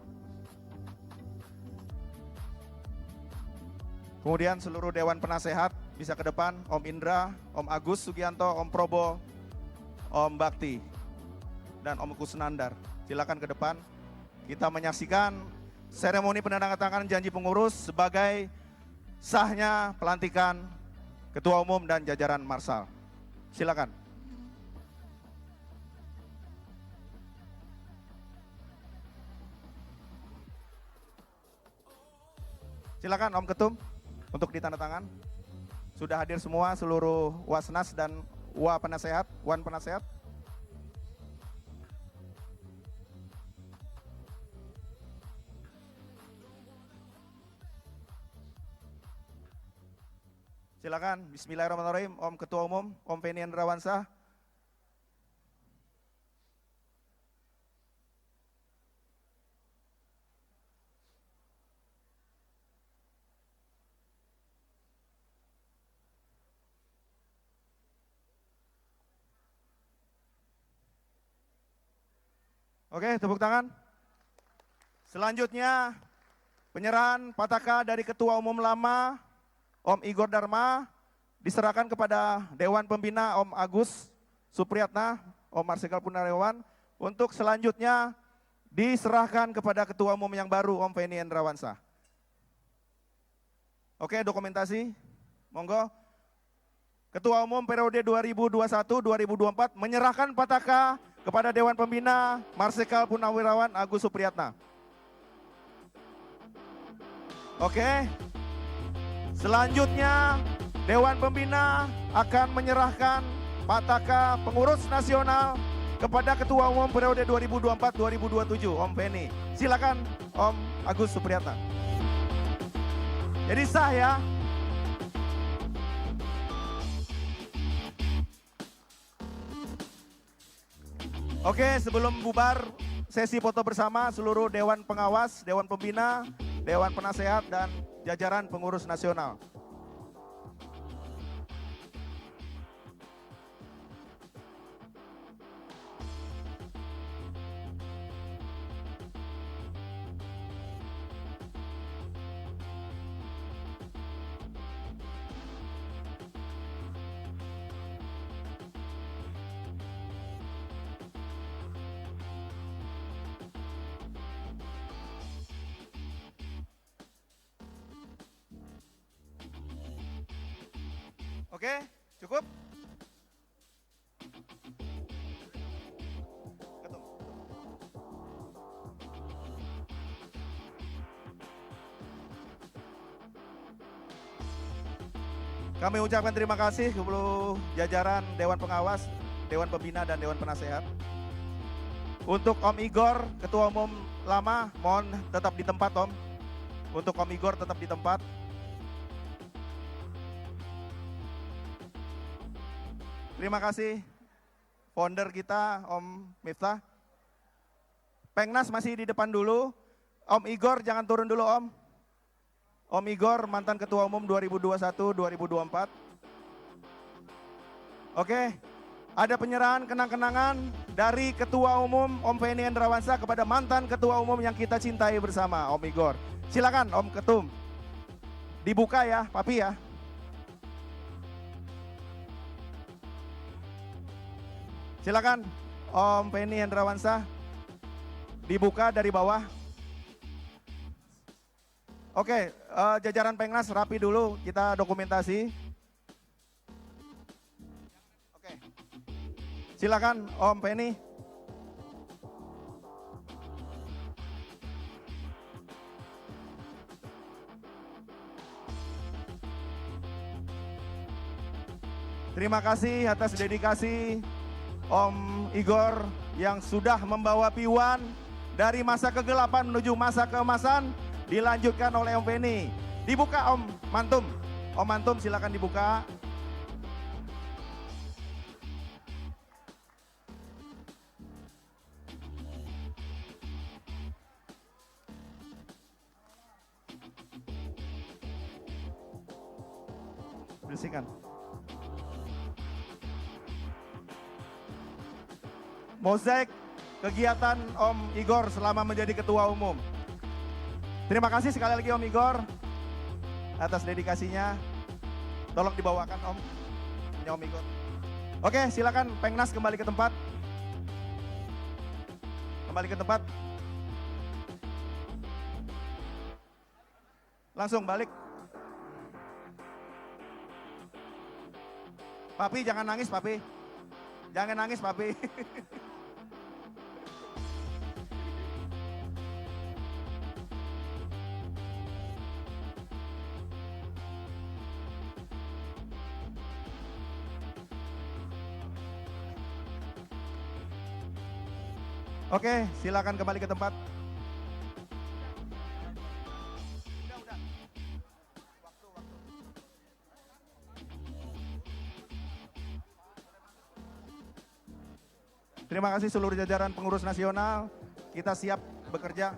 Kemudian seluruh Dewan Penasehat bisa ke depan. Om Indra, Om Agus Sugianto, Om Probo, Om Bakti, dan Om Kusnandar. Silakan ke depan. Kita menyaksikan seremoni penandatanganan janji pengurus sebagai sahnya pelantikan Ketua Umum dan jajaran Marsal. Silakan. Silakan Om Ketum untuk ditandatangan. Sudah hadir semua seluruh Wasnas dan Wan Penasehat. Silakan. Bismillahirrahmanirrahim. Om Ketua Umum, Om Feni Indrawansyah. Oke, tepuk tangan. Selanjutnya penyerahan pataka dari Ketua Umum lama Om Igor Dharma diserahkan kepada Dewan Pembina Om Agus Supriyatna, Om Marsikal Purnawirawan, untuk selanjutnya diserahkan kepada Ketua Umum yang baru Om Feni Indrawansyah. Oke, dokumentasi, monggo. Ketua Umum periode 2021-2024 menyerahkan pataka kepada Dewan Pembina Marsikal Purnawirawan Agus Supriyatna. Oke. Selanjutnya Dewan Pembina akan menyerahkan pataka pengurus nasional kepada Ketua Umum periode 2024-2027 Om Feni. Silakan Om Agus Supriyatna. Jadi sah ya. Oke, sebelum bubar sesi foto bersama seluruh Dewan Pengawas, Dewan Pembina, Dewan Penasehat, dan jajaran pengurus nasional. Oke, cukup? Ketum. Kami ucapkan terima kasih ke seluruh jajaran Dewan Pengawas, Dewan Pembina, dan Dewan Penasehat. Untuk Om Igor, Ketua Umum lama, mohon tetap di tempat Om. Untuk Om Igor tetap di tempat. Terima kasih founder kita Om Miftah. Pengnas masih di depan dulu. Om Igor jangan turun dulu Om. Om Igor mantan Ketua Umum 2021-2024. Oke, ada penyerahan kenang-kenangan dari Ketua Umum Om Feni Hendrawansyah kepada mantan Ketua Umum yang kita cintai bersama Om Igor. Silakan Om Ketum. Dibuka ya, Papi ya. Silakan Om Feni Hendrawansyah. Dibuka dari bawah. Oke, jajaran Pengnas rapi dulu, kita dokumentasi. Oke, silakan Om Feni. Terima kasih atas dedikasi Om Igor yang sudah membawa Piwan dari masa kegelapan menuju masa keemasan. Dilanjutkan oleh Om Feni. Dibuka Om Mantum. Om Mantum silakan dibuka. Bersihkan. Mozaik kegiatan Om Igor selama menjadi Ketua Umum. Terima kasih sekali lagi Om Igor atas dedikasinya. Tolong dibawakan Om, punya Om Igor. Oke, silakan Pengnas kembali ke tempat. Kembali ke tempat. Langsung balik. Papi jangan nangis Papi. Jangan nangis Papi. Oke, silakan kembali ke tempat. Terima kasih seluruh jajaran pengurus nasional. Kita siap bekerja.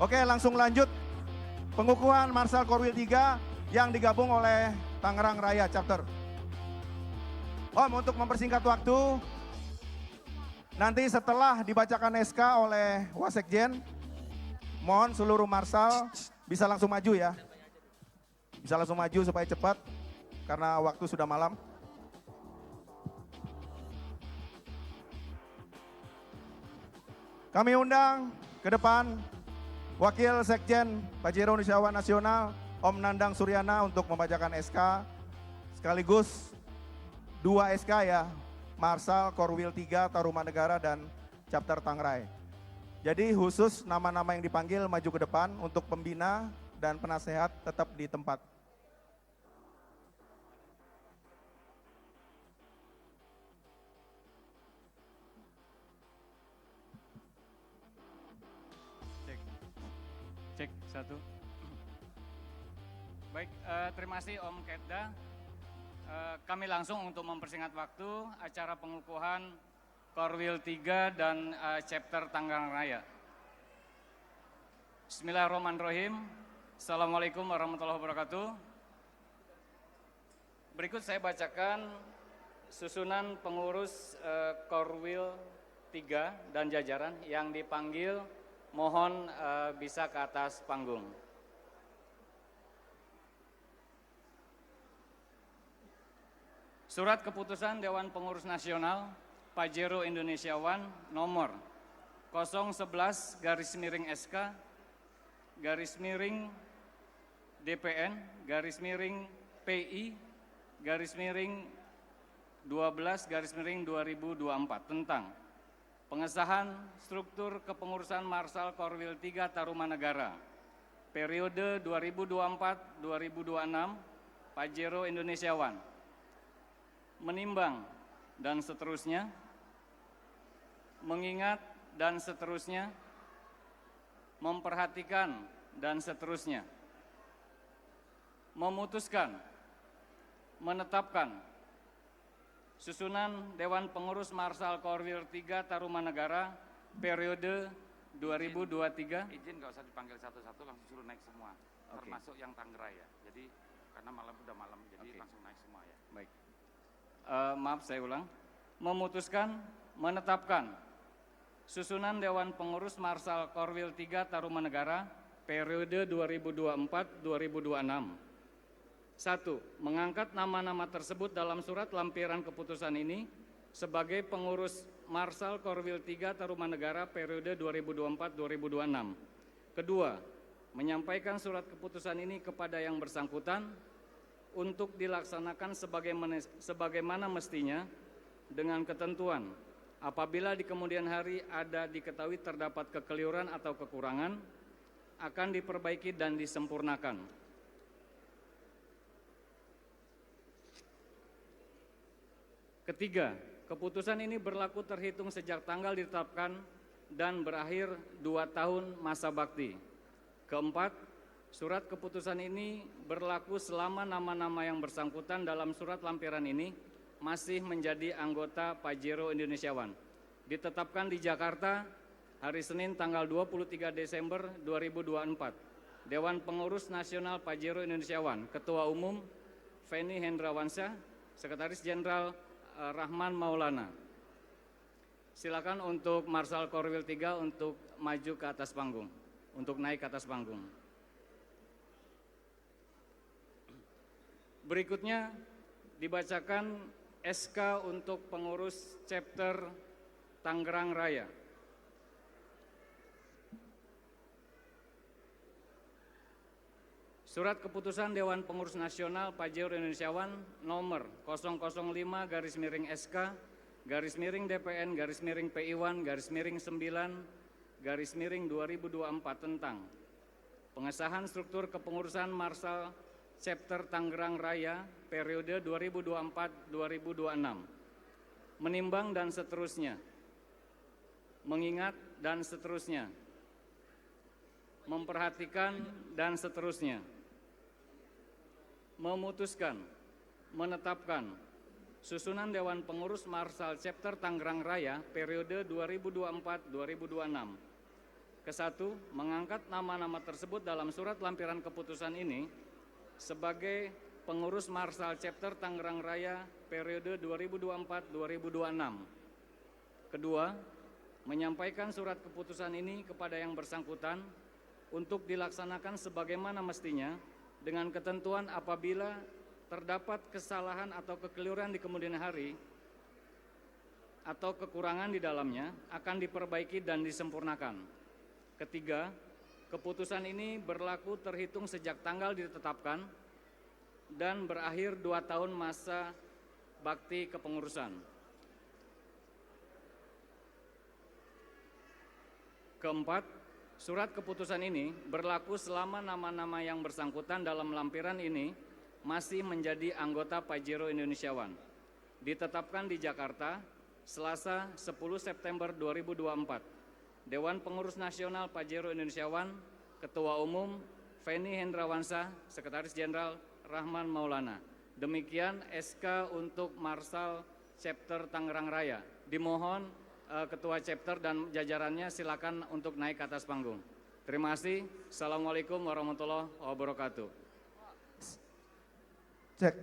Oke, langsung lanjut. Pengukuhan Marshal Korwil 3 yang digabung oleh Tangerang Raya Chapter. Om, untuk mempersingkat waktu, nanti setelah dibacakan SK oleh Wasekjen, mohon seluruh Marshal bisa langsung maju ya. Bisa langsung maju supaya cepat, karena waktu sudah malam. Kami undang ke depan Wakil Sekjen Pajero Unisyawan Nasional, Om Nandang Suryana untuk membacakan SK, sekaligus 2 SK ya, Marshal Korwil 3 Tarumanegara dan Chapter Tangrai. Jadi khusus nama-nama yang dipanggil maju ke depan, untuk pembina dan penasehat tetap di tempat. Cek, satu. Baik, terima kasih Om Ketda. Kami langsung untuk mempersingkat waktu acara pengukuhan Korwil 3 dan Chapter Tangerang Raya. Bismillahirrahmanirrahim. Assalamualaikum warahmatullahi wabarakatuh. Berikut saya bacakan susunan pengurus Korwil 3 dan jajaran yang dipanggil. Mohon bisa ke atas panggung. Surat Keputusan Dewan Pengurus Nasional Pajero Indonesia One nomor 011/SK DPN PI 12/2024 tentang pengesahan struktur kepengurusan Marsal Korwil 3 Tarumanegara periode 2024-2026 Pajero Indonesia One, menimbang dan seterusnya, mengingat dan seterusnya, memperhatikan dan seterusnya, memutuskan, menetapkan susunan Dewan Pengurus Marsal Korwil 3 Tarumanegara periode 2023. Izin nggak usah dipanggil satu-satu, langsung suruh naik semua, termasuk yang Tangerang ya. Jadi karena udah malam, jadi langsung naik semua ya. Baik. Maaf, saya ulang. Memutuskan, menetapkan susunan Dewan Pengurus Marsal Korwil 3 Tarumanegara periode 2024-2026. 1. Mengangkat nama-nama tersebut dalam surat lampiran keputusan ini sebagai pengurus Marsal Korwil 3 Tarumanegara periode 2024-2026. Kedua, menyampaikan surat keputusan ini kepada yang bersangkutan untuk dilaksanakan sebagaimana mestinya dengan ketentuan apabila di kemudian hari ada diketahui terdapat kekeliruan atau kekurangan akan diperbaiki dan disempurnakan. Ketiga, keputusan ini berlaku terhitung sejak tanggal ditetapkan dan berakhir 2 tahun masa bakti. Keempat, surat keputusan ini berlaku selama nama-nama yang bersangkutan dalam surat lampiran ini masih menjadi anggota Pajero Indonesia One. Ditetapkan di Jakarta hari Senin tanggal 23 Desember 2024. Dewan Pengurus Nasional Pajero Indonesia One, Ketua Umum Feni Hendrawansyah, Sekretaris Jenderal Rahman Maulana. Silakan untuk Marsal Korwil 3 untuk maju ke atas panggung, untuk naik ke atas panggung. Berikutnya dibacakan SK untuk pengurus chapter Tangerang Raya. Surat Keputusan Dewan Pengurus Nasional Pajero Indonesia One nomor 005/SK DPN PI1 9/2024 tentang pengesahan struktur kepengurusan Marsal Chapter Tangerang Raya periode 2024-2026, menimbang dan seterusnya, mengingat dan seterusnya, memperhatikan dan seterusnya, memutuskan, menetapkan susunan Dewan Pengurus Marsal Chapter Tangerang Raya periode 2024-2026. Kesatu, mengangkat nama-nama tersebut dalam surat lampiran keputusan ini sebagai pengurus Marsal Chapter Tangerang Raya periode 2024-2026. Kedua, menyampaikan surat keputusan ini kepada yang bersangkutan untuk dilaksanakan sebagaimana mestinya dengan ketentuan apabila terdapat kesalahan atau kekeliruan di kemudian hari atau kekurangan di dalamnya akan diperbaiki dan disempurnakan. Ketiga, keputusan ini berlaku terhitung sejak tanggal ditetapkan dan berakhir 2 tahun masa bakti kepengurusan. Keempat, surat keputusan ini berlaku selama nama-nama yang bersangkutan dalam lampiran ini masih menjadi anggota Pajero Indonesia One. Ditetapkan di Jakarta, Selasa 10 September 2024. Dewan Pengurus Nasional Pajero Indonesia One, Ketua Umum Feni Hendrawansyah, Sekretaris Jenderal Rahman Maulana. Demikian SK untuk Marsal Chapter Tangerang Raya. Dimohon Ketua Chapter dan jajarannya silakan untuk naik ke atas panggung. Terima kasih. Assalamualaikum warahmatullahi wabarakatuh. Cek.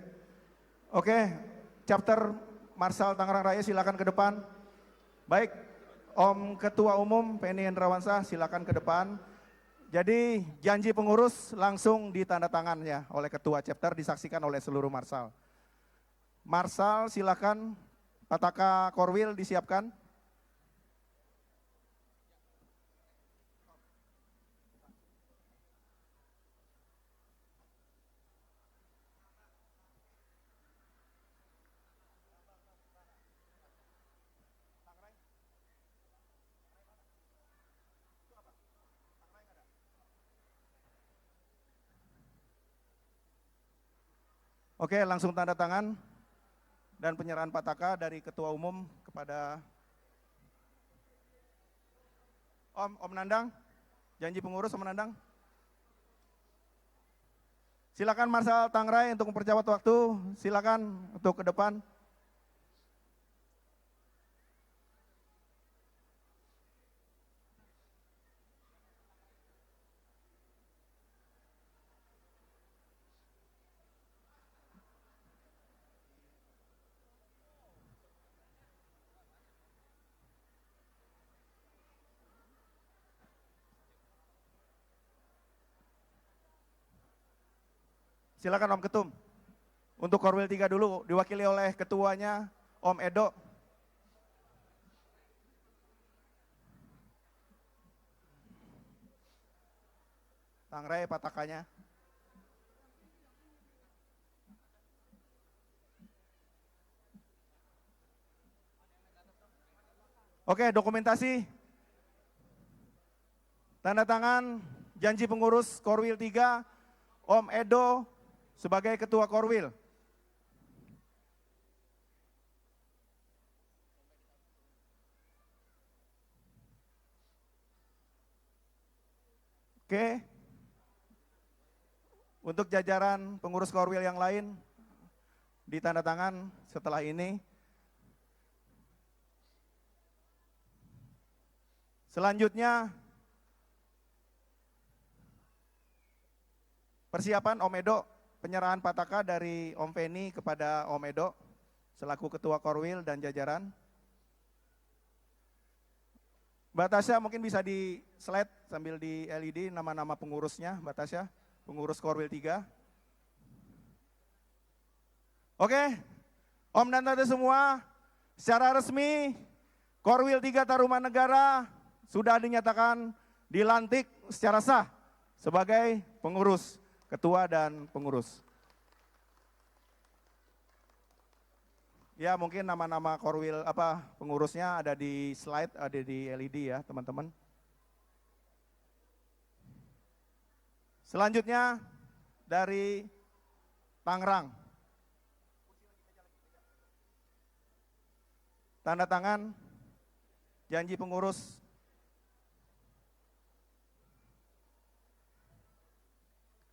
Oke, Chapter Marsal Tangerang Raya silakan ke depan. Baik, Om Ketua Umum Feni Hendrawansyah silakan ke depan. Jadi janji pengurus langsung ditandatangannya oleh Ketua Chapter, disaksikan oleh seluruh Marsal. Marsal silakan, Pataka Korwil disiapkan. Oke, langsung tanda tangan dan penyerahan Pataka dari Ketua Umum kepada Om Nandang. Janji pengurus Om Nandang. Silakan Marsal Tangrai untuk mempercepat waktu. Silakan untuk ke depan. Silakan Om Ketum. Untuk Korwil 3 dulu, diwakili oleh ketuanya Om Edo. Tangrai Patakanya. Oke, dokumentasi. Tanda tangan janji pengurus Korwil 3, Om Edo sebagai Ketua Korwil. Oke. Untuk jajaran pengurus Korwil yang lain, ditanda tangan setelah ini. Selanjutnya, persiapan Om Edo, penyerahan Pataka dari Om Feni kepada Om Edo selaku Ketua Korwil dan jajaran. Mbak Tasya mungkin bisa di slide sambil di LED nama-nama pengurusnya, Mbak Tasya, pengurus Korwil 3. Oke, Om dan Tante semua, secara resmi Korwil 3 Tarumanegara sudah dinyatakan dilantik secara sah sebagai pengurus, ketua dan pengurus. Ya mungkin nama-nama Korwil pengurusnya ada di slide, ada di LED ya teman-teman. Selanjutnya dari Tangerang. Tanda tangan janji pengurus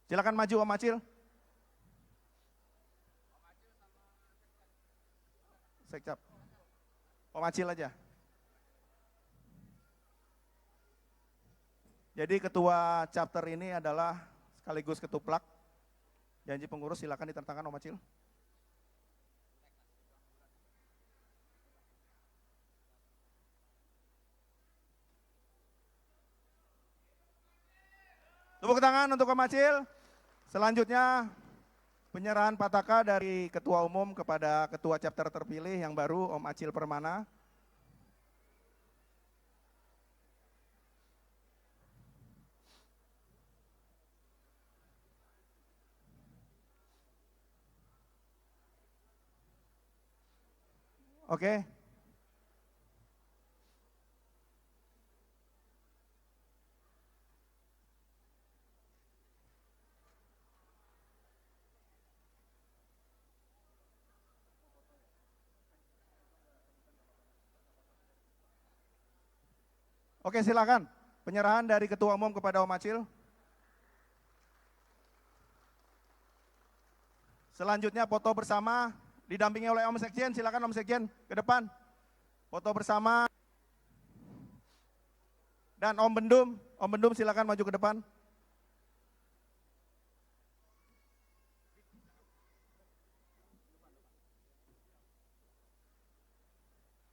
silakan maju Om Acil. Sekcap. Om Acil aja. Jadi ketua chapter ini adalah sekaligus ketuplak. Janji pengurus silakan ditertakan Om Acil. Tepuk tangan untuk Om Acil. Selanjutnya penyerahan Pataka dari Ketua Umum kepada Ketua Chapter terpilih yang baru Om Acil Permana. Oke. Oke silakan, penyerahan dari Ketua Umum kepada Om Acil. Selanjutnya foto bersama, didampingi oleh Om Sekjen, silakan Om Sekjen ke depan. Foto bersama. Dan Om Bendum silakan maju ke depan.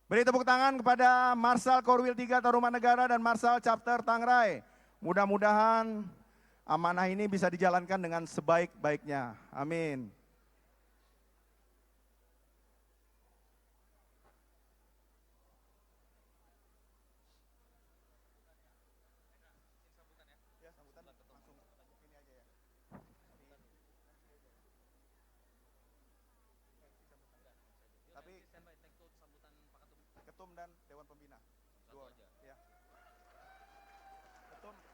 Beri tepuk tangan kepada Marsal Korwil 3 Tarumanegara dan Marsal Chapter Tangrai. Mudah-mudahan amanah ini bisa dijalankan dengan sebaik-baiknya. Amin. dan Dewan Pembina. Dua orang. Ya.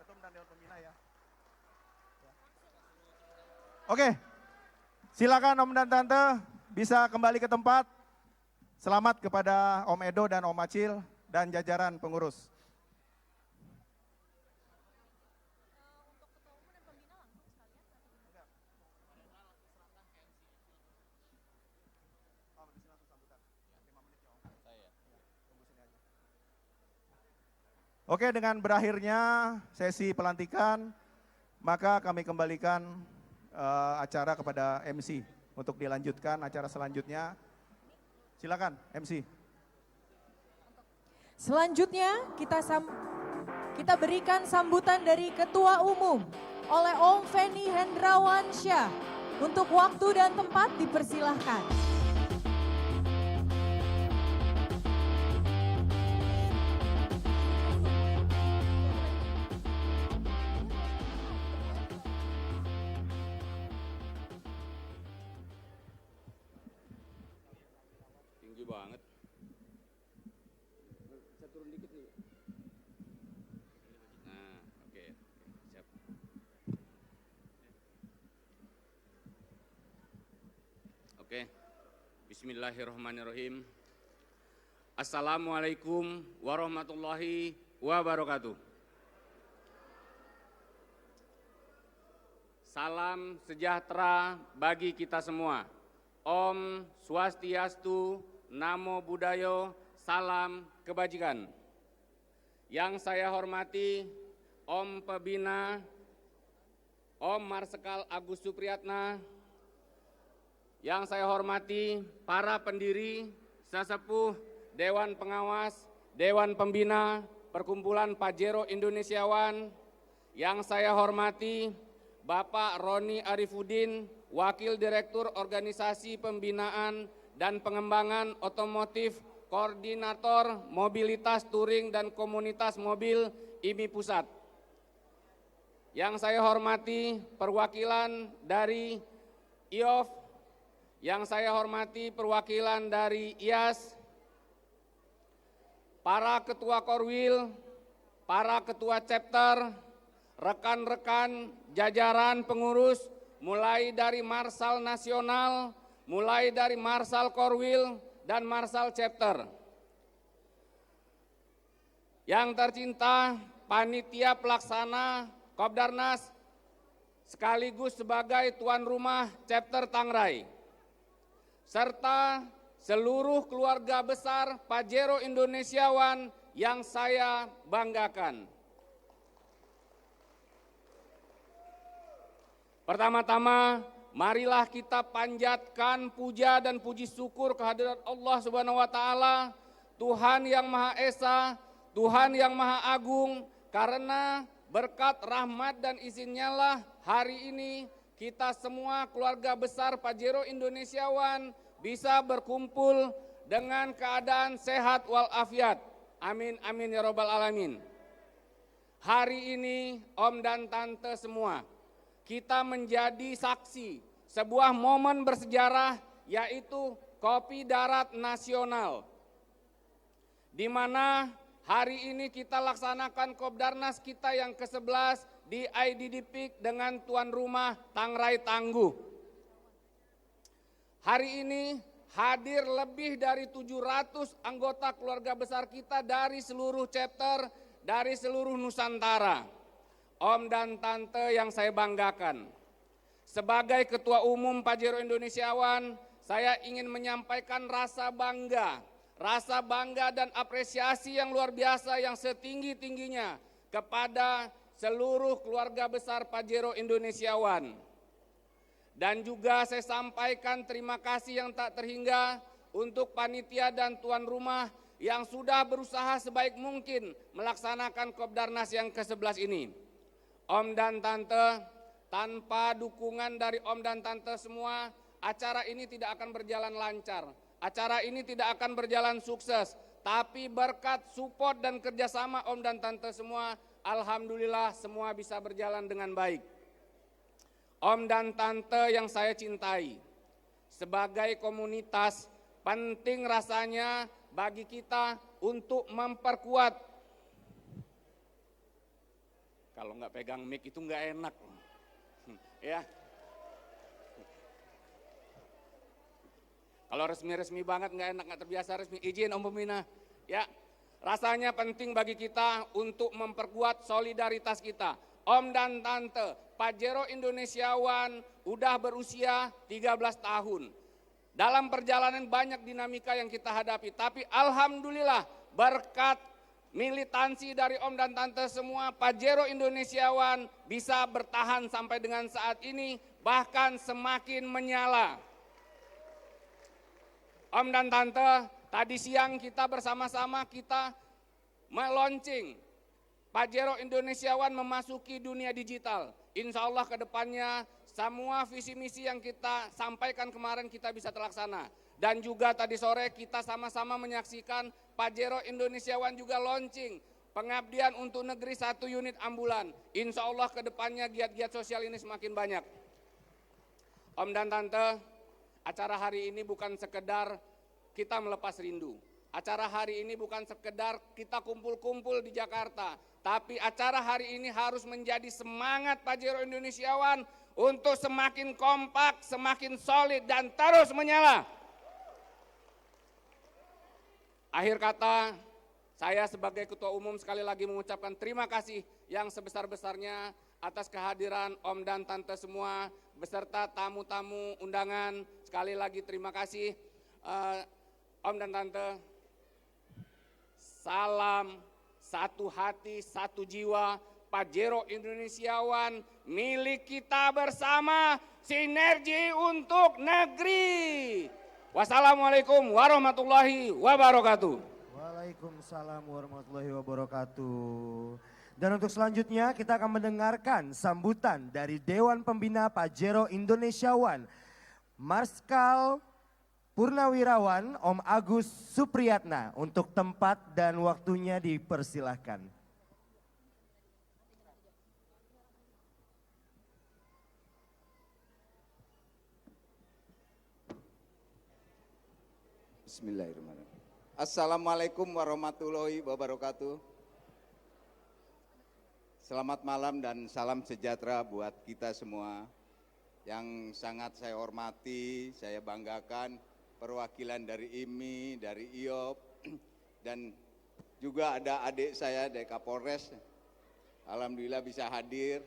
Ketum dan Dewan Pembina ya. Oke, silakan Om dan Tante bisa kembali ke tempat. Selamat kepada Om Edo dan Om Acil dan jajaran pengurus. Oke, dengan berakhirnya sesi pelantikan, maka kami kembalikan acara kepada MC untuk dilanjutkan acara selanjutnya. Silakan MC. Selanjutnya kita berikan sambutan dari Ketua Umum oleh Om Feni Hendrawansyah. Untuk waktu dan tempat dipersilahkan. Tinggi banget. Saya turun dikit nih. Nah, oke. Siap. Oke. Bismillahirrahmanirrahim. Assalamualaikum warahmatullahi wabarakatuh. Salam sejahtera bagi kita semua. Om Swastiastu, Namo Buddhaya, salam kebajikan. Yang saya hormati Om Pembina, Om Marsikal Agus Supriyatna. Yang saya hormati para pendiri, sesepuh, Dewan Pengawas, Dewan Pembina, Perkumpulan Pajero Indonesiawan. Yang saya hormati Bapak Roni Arifuddin, Wakil Direktur Organisasi Pembinaan dan Pengembangan Otomotif, Koordinator Mobilitas Touring dan Komunitas Mobil IMI Pusat. Yang saya hormati perwakilan dari IOF, yang saya hormati perwakilan dari IAS, para ketua Korwil, para ketua chapter, rekan-rekan jajaran pengurus, mulai dari Marsal Nasional, mulai dari Marsal Korwil, dan Marsal Chapter. Yang tercinta, Panitia Pelaksana Kopdarnas, sekaligus sebagai tuan rumah Chapter Tangrai, serta seluruh keluarga besar Pajero Indonesiawan yang saya banggakan. Pertama-tama, marilah kita panjatkan puja dan puji syukur kehadirat Allah Subhanahu wa taala, Tuhan yang Maha Esa, Tuhan yang Maha Agung, karena berkat rahmat dan izinnya lah hari ini kita semua keluarga besar Pajero Indonesiawan bisa berkumpul dengan keadaan sehat walafiat. Amin amin ya robbal alamin. Hari ini Om dan Tante semua, kita menjadi saksi sebuah momen bersejarah, yaitu Kopi Darat Nasional, di mana hari ini kita laksanakan Kopdarnas kita yang ke-11 di IDD Peak dengan tuan rumah Tangrai Tangguh. Hari ini hadir lebih dari 700 anggota keluarga besar kita dari seluruh chapter, dari seluruh Nusantara. Om dan Tante yang saya banggakan, sebagai Ketua Umum Pajero Indonesiawan, saya ingin menyampaikan rasa bangga dan apresiasi yang luar biasa yang setinggi-tingginya kepada seluruh keluarga besar Pajero Indonesiawan. Dan juga saya sampaikan terima kasih yang tak terhingga untuk panitia dan tuan rumah yang sudah berusaha sebaik mungkin melaksanakan Kopdarnas yang ke-11 ini. Om dan Tante, tanpa dukungan dari Om dan Tante semua, acara ini tidak akan berjalan lancar. Acara ini tidak akan berjalan sukses. Tapi berkat support dan kerjasama Om dan Tante semua, alhamdulillah semua bisa berjalan dengan baik. Om dan Tante yang saya cintai, sebagai komunitas penting rasanya bagi kita untuk memperkuat. Kalau nggak pegang mic itu nggak enak, ya. Kalau resmi-resmi banget nggak enak, nggak terbiasa resmi. Izin Om Pembina, ya. Rasanya penting bagi kita untuk memperkuat solidaritas kita. Om dan Tante, Pajero Indonesiawan udah berusia 13 tahun. Dalam perjalanan banyak dinamika yang kita hadapi, tapi alhamdulillah berkat militansi dari Om dan Tante semua, Pajero Indonesiawan bisa bertahan sampai dengan saat ini, bahkan semakin menyala. Om dan Tante, tadi siang kita bersama-sama kita meluncing Pajero Indonesiawan memasuki dunia digital. Insya Allah ke depannya semua visi misi yang kita sampaikan kemarin kita bisa terlaksana. Dan juga tadi sore kita sama-sama menyaksikan Pajero Indonesiawan juga launching pengabdian untuk negeri 1 unit ambulan. Insya Allah ke depannya giat-giat sosial ini semakin banyak. Om dan Tante, acara hari ini bukan sekedar kita melepas rindu. Acara hari ini bukan sekedar kita kumpul-kumpul di Jakarta. Tapi acara hari ini harus menjadi semangat Pajero Indonesiawan untuk semakin kompak, semakin solid dan terus menyala. Akhir kata, saya sebagai Ketua Umum sekali lagi mengucapkan terima kasih yang sebesar-besarnya atas kehadiran Om dan Tante semua beserta tamu-tamu undangan. Sekali lagi terima kasih Om dan Tante. Salam satu hati, satu jiwa, Pajero Indonesiawan milik kita bersama, sinergi untuk negeri. Wassalamualaikum warahmatullahi wabarakatuh. Waalaikumsalam warahmatullahi wabarakatuh. Dan untuk selanjutnya kita akan mendengarkan sambutan dari Dewan Pembina Pajero Indonesiawan, Marskal Purnawirawan Om Agus Supriyatna. Untuk tempat dan waktunya dipersilahkan. Bismillahirrahmanirrahim. Assalamualaikum warahmatullahi wabarakatuh. Selamat malam dan salam sejahtera buat kita semua. Yang sangat saya hormati, saya banggakan perwakilan dari IMI, dari IOP, dan juga ada adik saya dari Kapolres. Alhamdulillah bisa hadir.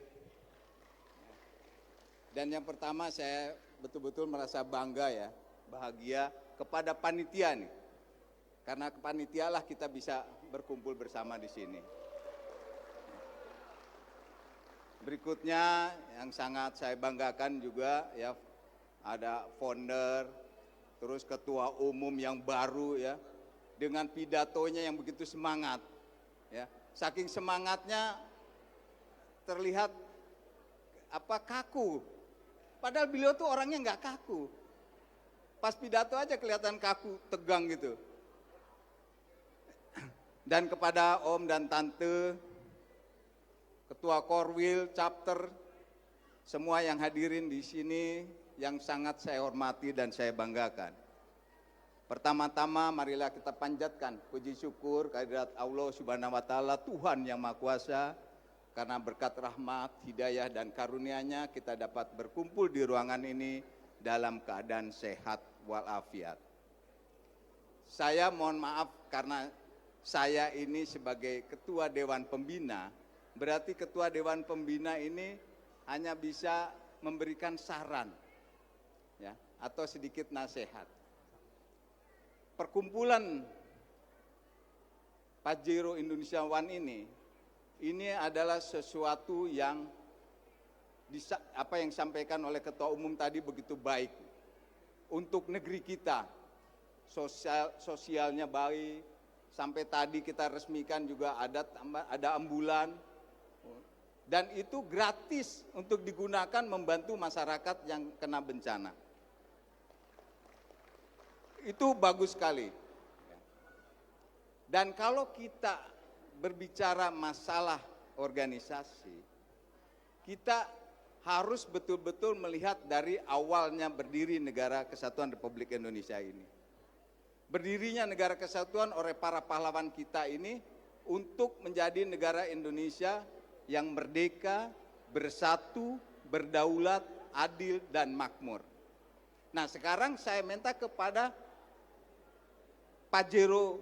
Dan yang pertama saya betul-betul merasa bangga ya, bahagia kepada panitia nih. Karena kepanitialah kita bisa berkumpul bersama di sini. Berikutnya yang sangat saya banggakan juga ya, ada founder, terus ketua umum yang baru ya, dengan pidatonya yang begitu semangat ya. Saking semangatnya terlihat kaku. Padahal beliau tuh orangnya nggak kaku. Pas pidato aja kelihatan kaku, tegang gitu. Dan kepada Om dan Tante, Ketua Korwil, Chapter, semua yang hadirin di sini yang sangat saya hormati dan saya banggakan. Pertama-tama marilah kita panjatkan puji syukur kehadirat Allah Subhanahu wa taala, Tuhan yang Maha Kuasa, karena berkat rahmat, hidayah dan karunia-Nya kita dapat berkumpul di ruangan ini dalam keadaan sehat walafiat. Saya mohon maaf karena saya ini sebagai Ketua Dewan Pembina, berarti Ketua Dewan Pembina ini hanya bisa memberikan saran ya, atau sedikit nasihat. Perkumpulan Pajero Indonesiawan ini adalah sesuatu yang apa yang disampaikan oleh Ketua Umum tadi begitu baik untuk negeri kita. Sosialnya baik, sampai tadi kita resmikan juga ada ambulan, dan itu gratis untuk digunakan membantu masyarakat yang kena bencana. Itu bagus sekali. Dan kalau kita berbicara masalah organisasi, kita harus betul-betul melihat dari awalnya berdiri Negara Kesatuan Republik Indonesia ini. berdirinya negara kesatuan oleh para pahlawan kita ini untuk menjadi negara Indonesia yang merdeka, bersatu, berdaulat, adil, dan makmur. Nah, sekarang saya minta kepada Pajero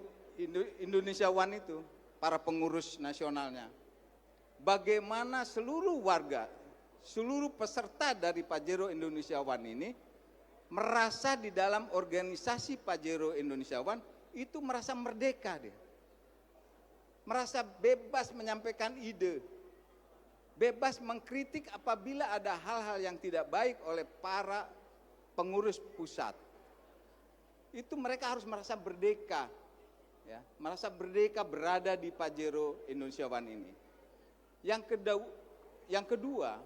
Indonesia One itu, para pengurus nasionalnya, bagaimana seluruh warga, seluruh peserta dari Pajero Indonesia One ini merasa di dalam organisasi Pajero Indonesia One itu merasa merdeka dia. Merasa bebas menyampaikan ide, bebas mengkritik apabila ada hal-hal yang tidak baik oleh para pengurus pusat. Itu mereka harus merasa merdeka, ya, merasa merdeka berada di Pajero Indonesia One ini. Yang kedua,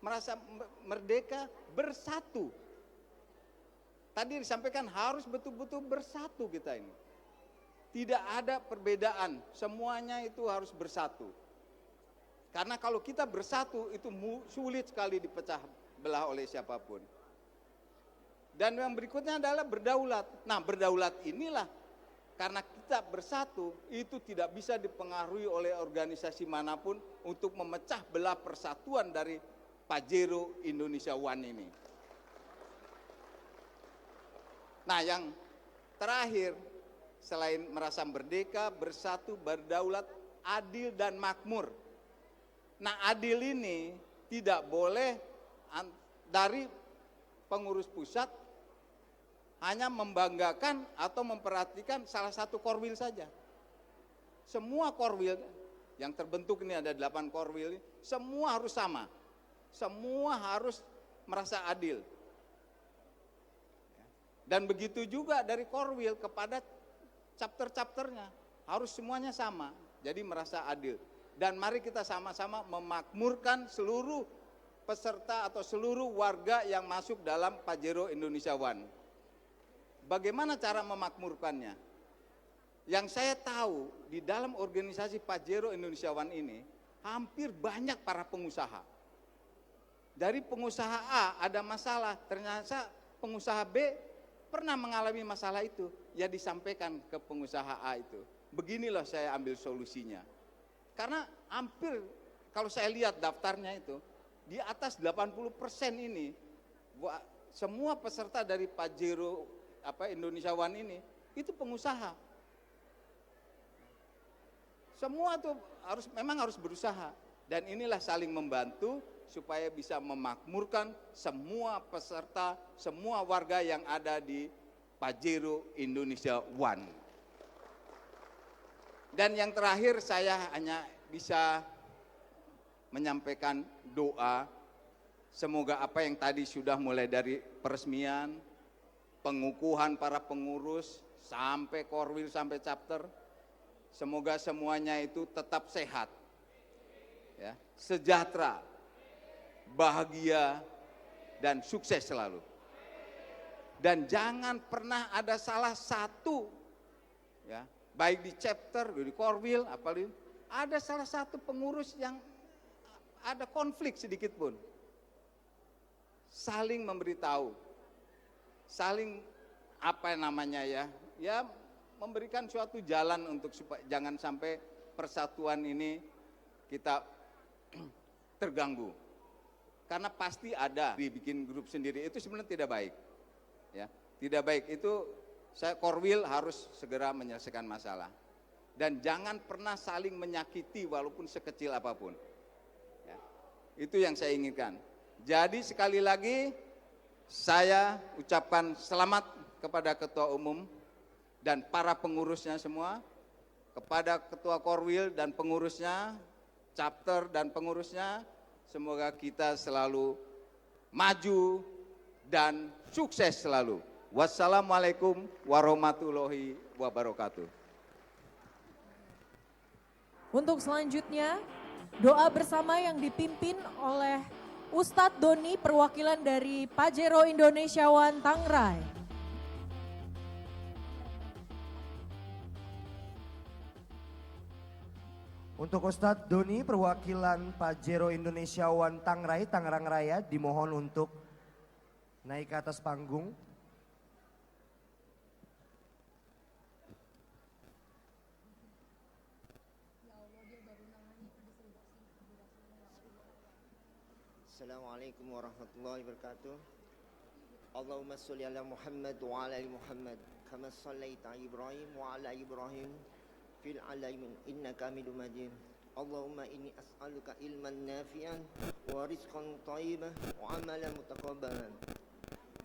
merasa merdeka bersatu. Tadi disampaikan harus betul-betul bersatu kita ini. Tidak ada perbedaan, semuanya itu harus bersatu. Karena kalau kita bersatu itu sulit sekali dipecah belah oleh siapapun. Dan yang berikutnya adalah berdaulat. Nah, berdaulat inilah karena kita bersatu itu tidak bisa dipengaruhi oleh organisasi manapun untuk memecah belah persatuan dari Pajero Indonesia One ini. Nah, yang terakhir, selain merasa merdeka, bersatu, berdaulat, adil dan makmur. Nah, adil ini tidak boleh dari pengurus pusat hanya membanggakan atau memperhatikan salah satu korwil saja. Semua korwil yang terbentuk ini ada 8 korwil, semua harus sama. Semua harus merasa adil. Dan begitu juga dari korwil kepada chapter-chapternya, harus semuanya sama, jadi merasa adil. Dan mari kita sama-sama memakmurkan seluruh peserta atau seluruh warga yang masuk dalam Pajero Indonesia One. Bagaimana cara memakmurkannya? Yang saya tahu di dalam organisasi Pajero Indonesia One ini, hampir banyak para pengusaha. Dari pengusaha A ada masalah, ternyata pengusaha B pernah mengalami masalah itu, ya disampaikan ke pengusaha A itu. Beginilah saya ambil solusinya. Karena hampir kalau saya lihat daftarnya itu, di atas 80% ini, semua peserta dari Pajero Indonesia One ini, itu pengusaha. Semua tuh memang harus berusaha. Dan inilah saling membantu supaya bisa memakmurkan semua peserta, semua warga yang ada di Pajero Indonesia One. Dan yang terakhir saya hanya bisa menyampaikan doa, semoga apa yang tadi sudah mulai dari peresmian, pengukuhan para pengurus, sampai korwil, sampai chapter, semoga semuanya itu tetap sehat, ya, sejahtera, bahagia, dan sukses selalu. Dan jangan pernah ada salah satu, ya, baik di chapter, di korwil, apalagi ada salah satu pengurus yang ada konflik sedikit pun. Saling memberitahu, saling ya memberikan suatu jalan untuk supaya jangan sampai persatuan ini kita terganggu. Karena pasti ada dibikin grup sendiri, itu sebenarnya tidak baik. Ya, tidak baik. Itu korwil harus segera menyelesaikan masalah. Dan jangan pernah saling menyakiti walaupun sekecil apapun. Ya, itu yang saya inginkan. Jadi sekali lagi saya ucapkan selamat kepada Ketua Umum dan para pengurusnya semua, kepada Ketua Korwil dan pengurusnya, chapter dan pengurusnya, semoga kita selalu maju dan sukses selalu. Wassalamualaikum warahmatullahi wabarakatuh. Untuk selanjutnya, doa bersama yang dipimpin oleh Ustadz Doni, perwakilan dari Pajero Indonesia One Tangrai. Untuk Ustadz Doni, perwakilan Pajero Indonesia One Tangrai, Tangerang Raya, dimohon untuk naik ke atas panggung. Assalamualaikum warahmatullahi wabarakatuh. Allahumma sholli ala Muhammad wa ala ali Muhammad kama shallaita Ibrahim wa ala Ibrahim fil alamin innaka Hamidum Majid. Allahumma inni as'aluka ilman nafi'an wa rizqan thayyiban wa amalan mutaqabbalan.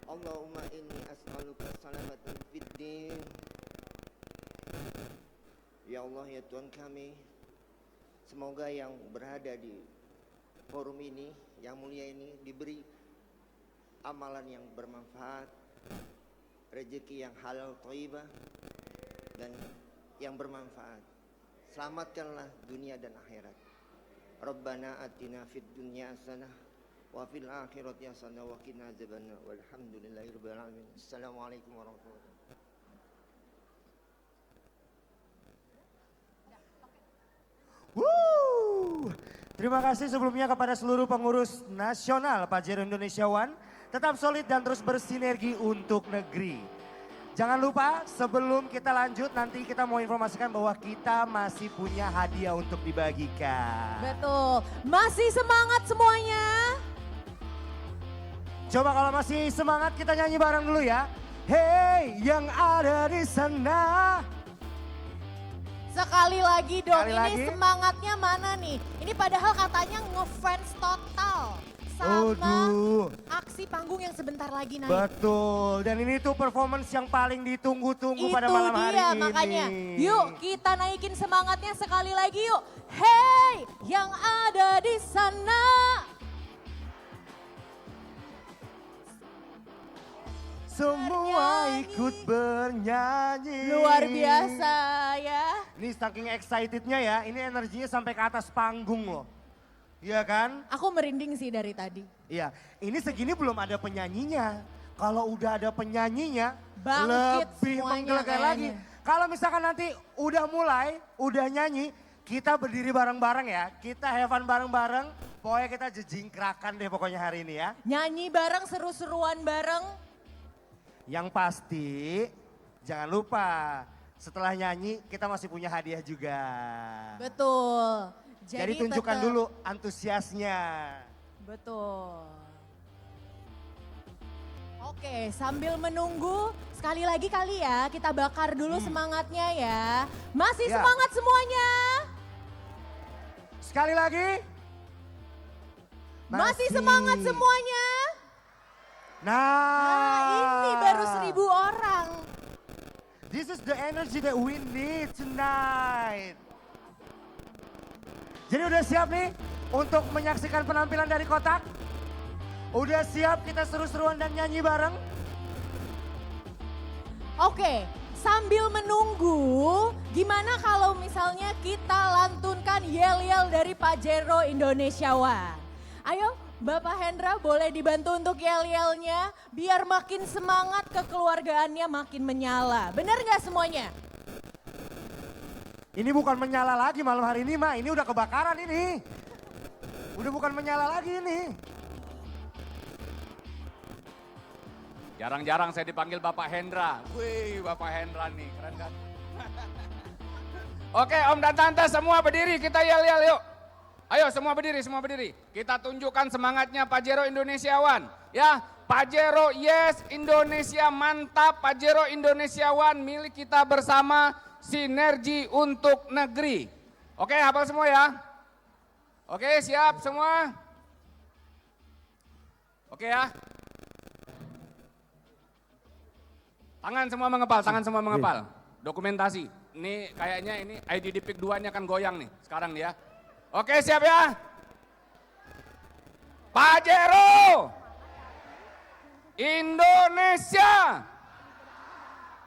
Allahumma inni as'aluka salamatan fid din. Ya Allah, ya Tuhan kami, semoga yang berada di forum ini yang mulia ini diberi amalan yang bermanfaat, rezeki yang halal thayyibah dan yang bermanfaat. Selamatkanlah dunia dan akhirat. Rabbana atina fid dunya hasanah wa fil akhirati hasanah wa qina adzabannar. Walhamdulillahirabbil alamin. Assalamualaikum warahmatullahi wabarakatuh. Terima kasih sebelumnya kepada seluruh pengurus nasional Pajero Indonesia One. Tetap solid dan terus bersinergi untuk negeri. Jangan lupa sebelum kita lanjut nanti kita mau informasikan bahwa kita masih punya hadiah untuk dibagikan. Betul, masih semangat semuanya? Coba kalau masih semangat kita nyanyi bareng dulu ya. Hey yang ada di sana. Sekali lagi dong, Sekali ini lagi. semangatnya mana nih? Ini padahal katanya ngefans total sama aksi panggung yang sebentar lagi naik. Betul, dan ini tuh performance yang paling ditunggu-tunggu pada malam hari dia, ini. makanya yuk kita naikin semangatnya sekali lagi yuk. Hey yang ada di sana. Semua ikut bernyanyi. Luar biasa ya. Ini saking excitednya ya, ini energinya sampai ke atas panggung loh. Iya kan? Aku merinding sih dari tadi. Iya, ini segini belum ada penyanyinya. Kalau udah ada penyanyinya, Bangkit lebih semuanya menggelegar lagi. kayaknya. Kalau misalkan nanti udah mulai, udah nyanyi, kita berdiri bareng-bareng ya. Kita have fun bareng-bareng, pokoknya kita jejingkrakan deh pokoknya hari ini ya. Nyanyi bareng, seru-seruan bareng. Yang pasti, jangan lupa setelah nyanyi kita masih punya hadiah juga. Betul. Jadi tunjukkan tetap- dulu antusiasnya. Betul. Oke, sambil menunggu sekali lagi kali ya kita bakar dulu semangatnya ya. Masih Ya. semangat semuanya? Sekali lagi. Masih semangat semuanya? Nah, Ini baru 1.000 orang. This is the energy that we need tonight. Jadi udah siap nih untuk menyaksikan penampilan dari kotak? Udah siap kita seru-seruan dan nyanyi bareng? Oke, sambil menunggu, gimana kalau misalnya kita lantunkan yel-yel dari Pajero Indonesia One? Ayo, Bapak Hendra boleh dibantu untuk yel-yelnya biar makin semangat, kekeluargaannya makin menyala. Benar nggak semuanya? Ini bukan menyala lagi malam hari ini, Ma. Ini udah kebakaran ini. Udah bukan menyala lagi ini. Jarang-jarang saya dipanggil Bapak Hendra. Wih, Bapak Hendra nih, keren kan? Oke, Om dan Tante semua berdiri, kita yel-yel yuk. Ayo semua berdiri, semua berdiri. Kita tunjukkan semangatnya Pajero Indonesia One. Ya, Pajero yes, Indonesia mantap. Pajero Indonesia One milik kita bersama, sinergi untuk negeri. Oke, hafal semua ya. Oke, siap semua. Oke ya. Tangan semua mengepal, tangan semua mengepal. Dokumentasi. Ini kayaknya ini IDD Pick 2 ini akan goyang nih sekarang nih ya. Oke, siap ya. Pajero Indonesia.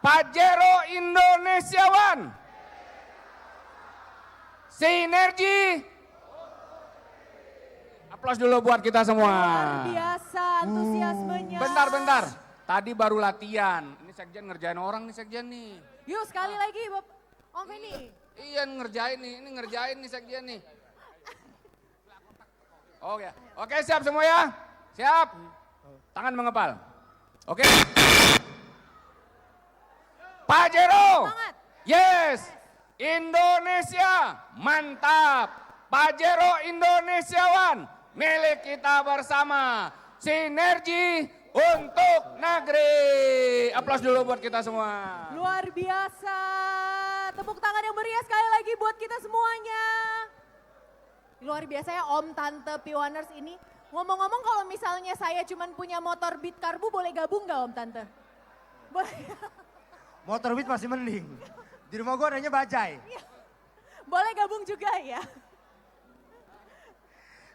Pajero Indonesia One. Sinergi. Aplaus dulu buat kita semua. Luar biasa antusiasmenya. Bentar. Tadi baru latihan. Ini sekjen ngerjain orang nih sekjen nih. Yuk sekali lagi Bapak Om Feni. Iya ngerjain nih, ini ngerjain nih sekjen nih. Oke siap semua ya. Siap. Tangan mengepal. Oke. Pajero. Yes. Indonesia mantap. Pajero Indonesia One. milik kita bersama. Sinergi untuk negeri. Aplaus dulu buat kita semua. Luar biasa. Tepuk tangan yang meriah sekali lagi buat kita semuanya. Luar biasa ya Om Tante Piwaners ini. Ngomong-ngomong kalau misalnya saya cuman punya motor Beat Karbu boleh gabung gak Om Tante? Boleh. Motor Beat masih mending. Di rumah gue adanya bajai. Boleh gabung juga ya.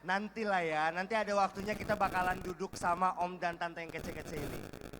Nantilah ya, nanti ada waktunya kita bakalan duduk sama Om dan Tante yang kece-kece ini.